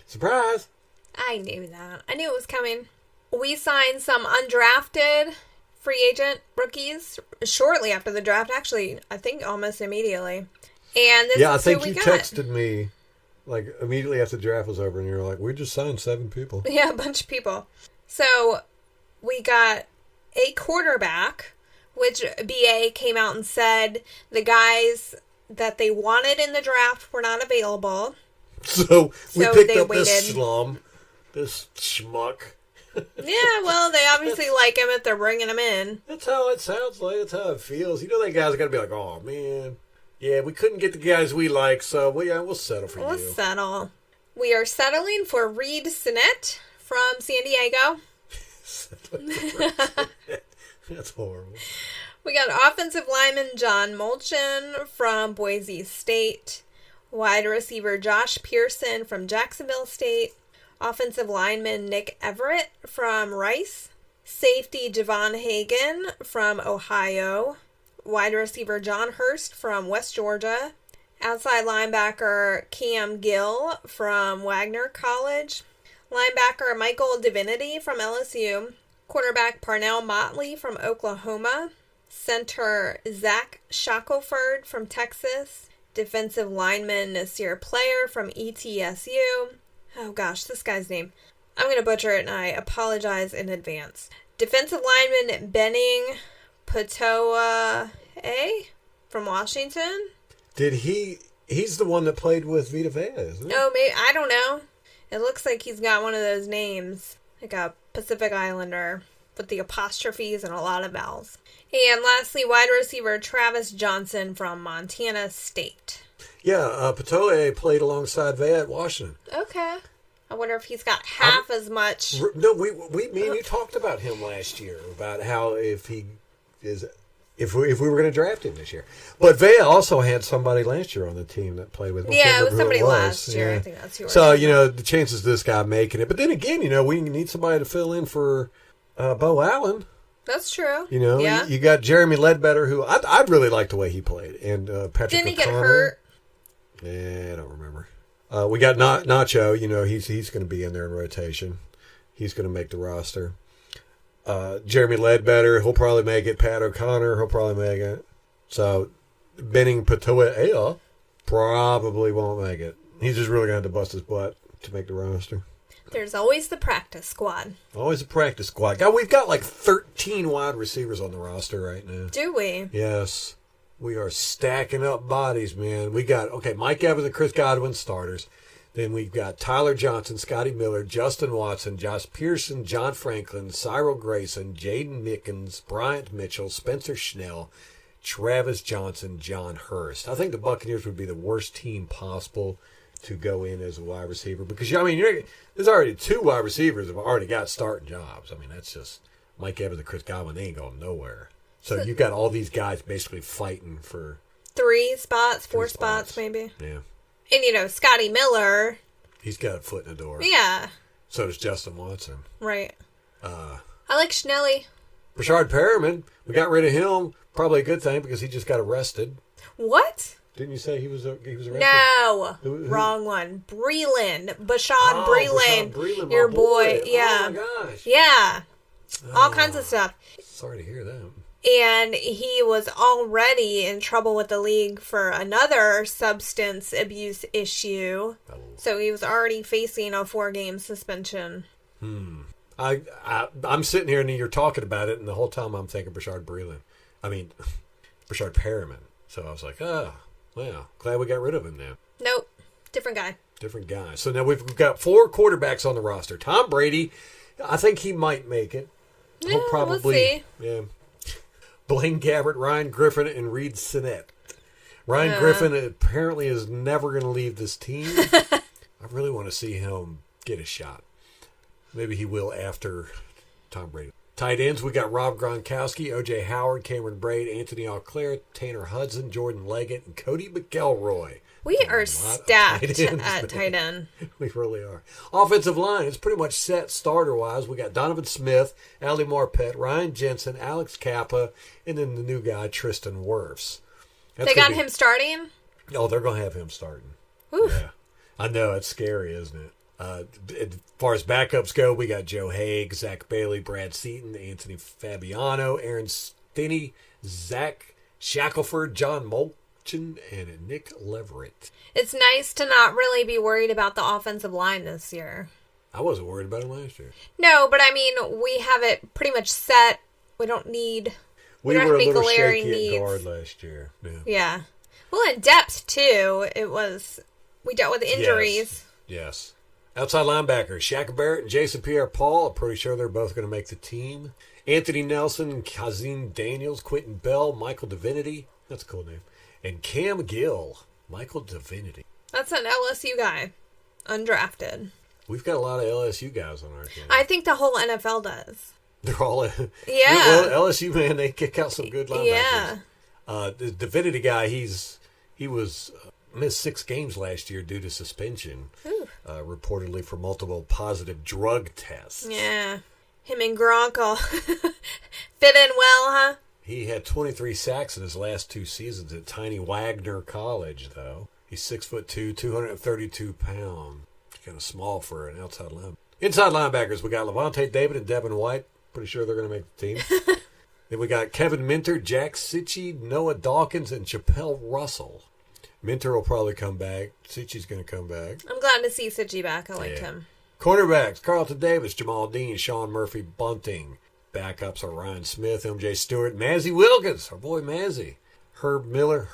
Surprise! I knew that. I knew it was coming. We signed some undrafted free agent rookies shortly after the draft. Actually, I think almost immediately. And this I is think who you we got. texted me like immediately after the draft was over, and you were like, "We just signed 7 people." Yeah, a bunch of people. So we got a quarterback, which BA came out and said the guys that they wanted in the draft were not available. So we picked up waited. this slum, this schmuck. Yeah, well, they obviously like him if they're bringing him in. That's how it sounds like. That's how it feels. You know, that guy's got to be like, "Oh man, yeah, we couldn't get the guys we like, so we'll settle for you." We'll settle. We are settling for Reed Sinnett from San Diego. That's horrible. We got offensive lineman John Molchin from Boise State. Wide receiver Josh Pearson from Jacksonville State. Offensive lineman Nick Everett from Rice. Safety Javon Hagan from Ohio. Wide receiver John Hurst from West Georgia. Outside linebacker Cam Gill from Wagner College. Linebacker Michael Divinity from LSU. Quarterback Parnell Motley from Oklahoma. Center Zach Shackelford from Texas. Defensive lineman Nasir Player from ETSU. Oh gosh, this guy's name. I'm going to butcher it and I apologize in advance. Defensive lineman Benning Patoa from Washington. He's the one that played with Vita Vea, isn't he? Oh, maybe, I don't know. It looks like he's got one of those names. like a Pacific Islander with the apostrophes and a lot of vowels. And lastly, wide receiver Travis Johnson from Montana State. Yeah, Patoe played alongside Vea at Washington. Okay. I wonder if he's got half as much. No, me and you talked about him last year, about how if we were going to draft him this year. But Vea also had somebody last year on the team that played with him. Yeah, it was somebody last year. I think that's who. So, the chances of this guy making it. But then again, we need somebody to fill in for Bo Allen. That's true. Yeah. You got Jeremy Ledbetter, who I really liked the way he played. And Patrick Didn't he get O'Connor. hurt? Yeah, I don't remember. We got Nacho. He's going to be in there in rotation. He's going to make the roster. Jeremy Ledbetter, he'll probably make it. Pat O'Connor, he'll probably make it. So, Benning Patoa probably won't make it. He's just really going to have to bust his butt to make the roster. There's always the practice squad. Always a practice squad. God, we've got like 13 wide receivers on the roster right now. Do we? Yes. We are stacking up bodies, man. We got, Mike Evans and Chris Godwin starters. Then we've got Tyler Johnson, Scotty Miller, Justin Watson, Josh Pearson, John Franklin, Cyril Grayson, Jaden Mickens, Bryant Mitchell, Spencer Schnell, Travis Johnson, John Hurst. I think the Buccaneers would be the worst team possible to go in as a wide receiver because, there's already 2 wide receivers that have already got starting jobs. That's just Mike Evans and Chris Godwin. They ain't going nowhere. So you've got all these guys basically fighting for 3 spots, 4 spots maybe. Yeah. And, Scotty Miller. He's got a foot in the door. Yeah. So does Justin Watson. Right. I like Schnelly. Rashard Perriman, we got rid of him. Probably a good thing because he just got arrested. What? Didn't you say he was arrested? No. Who? Wrong one. Breland. Bashad Breeland, Breeland. Your boy. Yeah. Oh, my gosh. Yeah. All kinds of stuff. Sorry to hear that. And he was already in trouble with the league for another substance abuse issue. Oh. So he was already facing a 4-game suspension. I'm sitting here and you're talking about it, and the whole time I'm thinking Bashard Perriman. So I was like, well, glad we got rid of him now. Nope. Different guy. So now we've got 4 quarterbacks on the roster. Tom Brady, I think he might make it. Yeah, we'll see. Yeah. Blaine Gabbert, Ryan Griffin, and Reed Sinnett. Ryan Griffin apparently is never going to leave this team. I really want to see him get a shot. Maybe he will after Tom Brady. Tight ends, we got Rob Gronkowski, O.J. Howard, Cameron Braid, Anthony Auclair, Tanner Hudson, Jordan Leggett, and Cody McElroy. We are stacked at tight end. We really are. Offensive line, it's pretty much set starter-wise. We got Donovan Smith, Ali Marpet, Ryan Jensen, Alex Kappa, and then the new guy, Tristan Wirfs. They got him starting? Oh, they're going to have him starting. Oof. Yeah. I know, it's scary, isn't it? As far as backups go, we got Joe Haig, Zach Bailey, Brad Seaton, Anthony Fabiano, Aaron Stinney, Zach Shackelford, John Molchen, and Nick Leverett. It's nice to not really be worried about the offensive line this year. I wasn't worried about it last year. No, but we have it pretty much set. We don't need... We were a little shaky at guard last year. Yeah. Well, in depth, too, we dealt with injuries. Yes. Outside linebackers, Shaq Barrett and Jason Pierre-Paul. I'm pretty sure they're both going to make the team. Anthony Nelson, Kazim Daniels, Quentin Bell, Michael Divinity. That's a cool name. And Cam Gill, Michael Divinity. That's an LSU guy. Undrafted. We've got a lot of LSU guys on our team. I think the whole NFL does. They're all... Yeah. Well, LSU, man, they kick out some good linebackers. Yeah. The Divinity guy, he was... missed 6 games last year due to suspension, reportedly for multiple positive drug tests. Yeah. Him and Gronk all fit in well, huh? He had 23 sacks in his last 2 seasons at Tiny Wagner College, though. He's 6'2", 232 pounds. Kind of small for an outside linebacker. Inside linebackers, we got Levante David and Devin White. Pretty sure they're going to make the team. Then we got Kevin Minter, Jack Sitchie, Noah Dawkins, and Chappelle Russell. Minter will probably come back. Sitchie's going to come back. I'm glad to see Sitchie back. I liked him. Cornerbacks, Carlton Davis, Jamal Dean, Sean Murphy, Bunting. Backups are Ryan Smith, MJ Stewart, Mazzy Wilkins, our boy Mazzy. Herb Miller,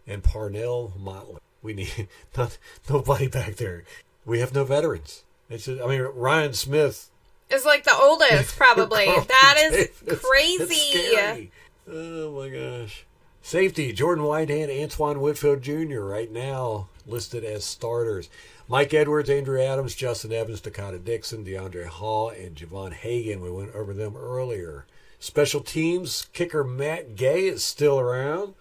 and Parnell Motley. We need nobody back there. We have no veterans. Ryan Smith is like the oldest, probably. That is That's crazy. scary. Oh, my gosh. Safety, Jordan Whitehead, Antoine Whitfield Jr. right now listed as starters. Mike Edwards, Andrew Adams, Justin Evans, Dakota Dixon, DeAndre Hall, and Javon Hagan. We went over them earlier. Special teams, kicker Matt Gay is still around.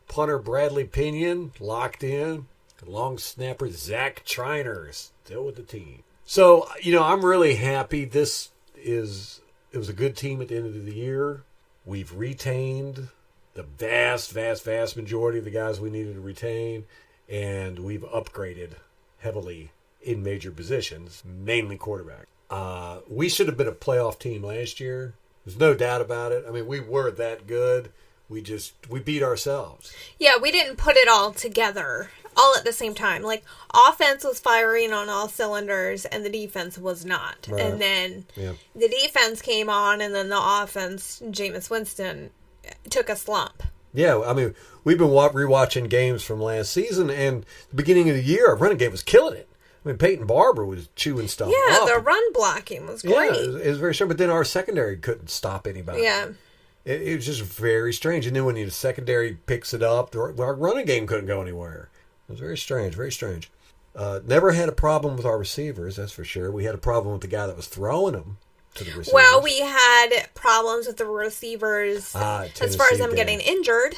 Punter Bradley Pinion, locked in. Long snapper Zach Triner is still with the team. So, I'm really happy. It was a good team at the end of the year. We've retained the vast, vast, vast majority of the guys we needed to retain, and we've upgraded heavily in major positions, mainly quarterback. We should have been a playoff team last year. There's no doubt about it. I mean, we were that good. We beat ourselves. Yeah, we didn't put it all together all at the same time. Like, offense was firing on all cylinders, and the defense was not. Right. And then the defense came on, and then the offense, Jameis Winston, took a slump. Yeah, I mean, we've been rewatching games from last season, and the beginning of the year, our running game was killing it. I mean, Peyton Barber was chewing stuff Yeah, up. the run blocking was great. Yeah, it was very strong, but then our secondary couldn't stop anybody. Yeah. It was just very strange. And then when the secondary picks it up, our running game couldn't go anywhere. It was very strange, very strange. Never had a problem with our receivers, that's for sure. We had a problem with the guy that was throwing them to the receivers. Well, we had problems with the receivers as far as them getting injured.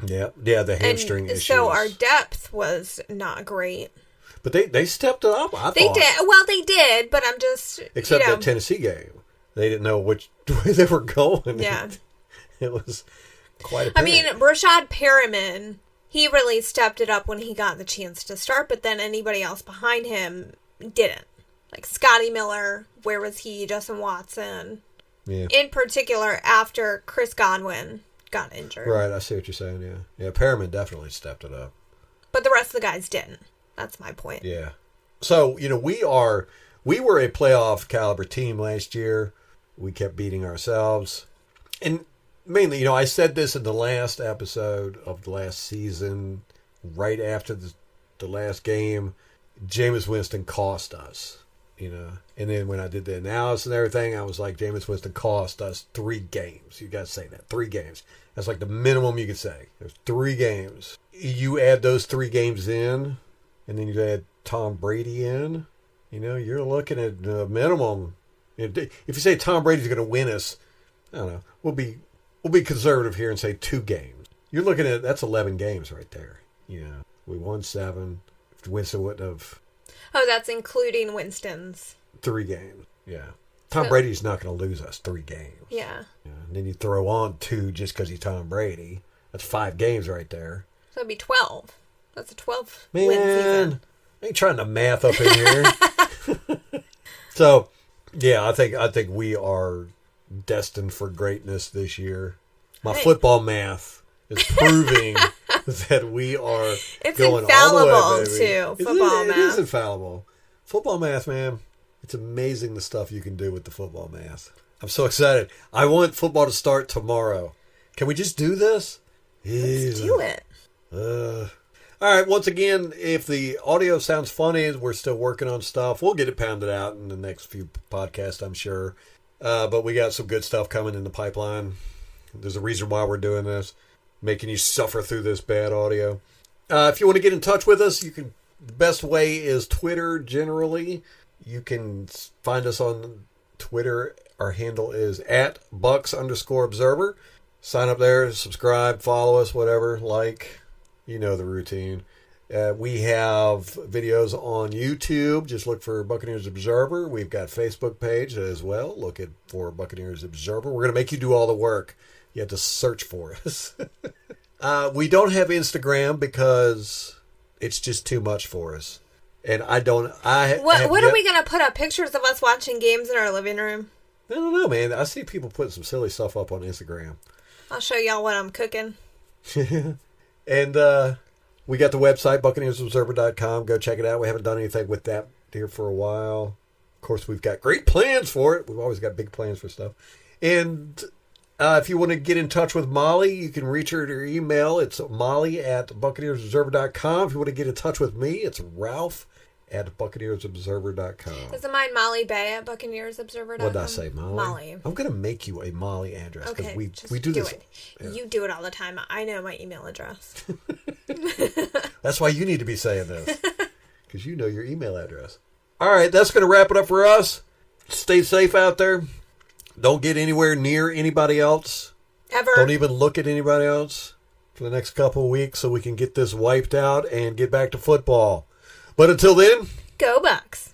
Yeah, the hamstring issues. So our depth was not great. But they stepped it up, I thought. They did. Well, they did, but I'm just... Except that Tennessee game. They didn't know which way they were going. Yeah. It was quite a I mean, Rashad Perriman, he really stepped it up when he got the chance to start, but then anybody else behind him didn't. Like Scotty Miller, where was he? Justin Watson. Yeah. In particular, after Chris Godwin got injured. Right, I see what you're saying, yeah. Yeah, Perriman definitely stepped it up. But the rest of the guys didn't. That's my point. Yeah. So, we were a playoff caliber team last year. We kept beating ourselves. And mainly, I said this in the last episode of the last season, right after the last game, Jameis Winston cost us, And then when I did the analysis and everything, I was like, Jameis Winston cost us 3 games. You got to say that, 3 games. That's like the minimum you could say. There's 3 games. You add those 3 games in, and then you add Tom Brady in, you're looking at the minimum. If you say Tom Brady's going to win us, I don't know, we'll be conservative here and say 2 games. You're looking at, that's 11 games right there. We won 7. If Winston wouldn't have. Oh, that's including Winston's. 3 games, yeah. Tom Brady's not going to lose us 3 games. Yeah. And then you throw on 2 just because he's Tom Brady. That's 5 games right there. So it'd be 12. That's a 12 Man, win season. I ain't trying to math up in here. So, yeah, I think we are destined for greatness this year. My football math is proving that we are going all the way, baby. Too. Football math. It is infallible. Football math, man. It's amazing the stuff you can do with the football math. I'm so excited. I want football to start tomorrow. Can we just do this? Let's do it. All right, once again, if the audio sounds funny, we're still working on stuff. We'll get it pounded out in the next few podcasts, I'm sure. But we got some good stuff coming in the pipeline. There's a reason why we're doing this, making you suffer through this bad audio. If you want to get in touch with us, the best way is Twitter generally. You can find us on Twitter. Our handle is @Bucs_Observer. Sign up there, subscribe, follow us, whatever, like. You know the routine. We have videos on YouTube. Just look for Buccaneers Observer. We've got a Facebook page as well. Look for Buccaneers Observer. We're going to make you do all the work. You have to search for us. We don't have Instagram because it's just too much for us. And I don't... What are we going to put up? Pictures of us watching games in our living room? I don't know, man. I see people putting some silly stuff up on Instagram. I'll show y'all what I'm cooking. And we got the website, BuccaneersObserver.com. Go check it out. We haven't done anything with that here for a while. Of course, we've got great plans for it. We've always got big plans for stuff. And if you want to get in touch with Molly, you can reach her at her email. It's Molly@BuccaneersObserver.com. If you want to get in touch with me, it's Ralph at BuccaneersObserver.com. Isn't mine Molly Bay at BuccaneersObserver.com? What did I say, Molly? Molly. I'm going to make you a Molly address because Okay, we do this. it. Yeah. You do it all the time. I know my email address. That's why you need to be saying this, because you know your email address. All right, that's going to wrap it up for us. Stay safe out there. Don't get anywhere near anybody else. Ever. Don't even look at anybody else for the next couple of weeks so we can get this wiped out and get back to football. But until then, Go Bucs.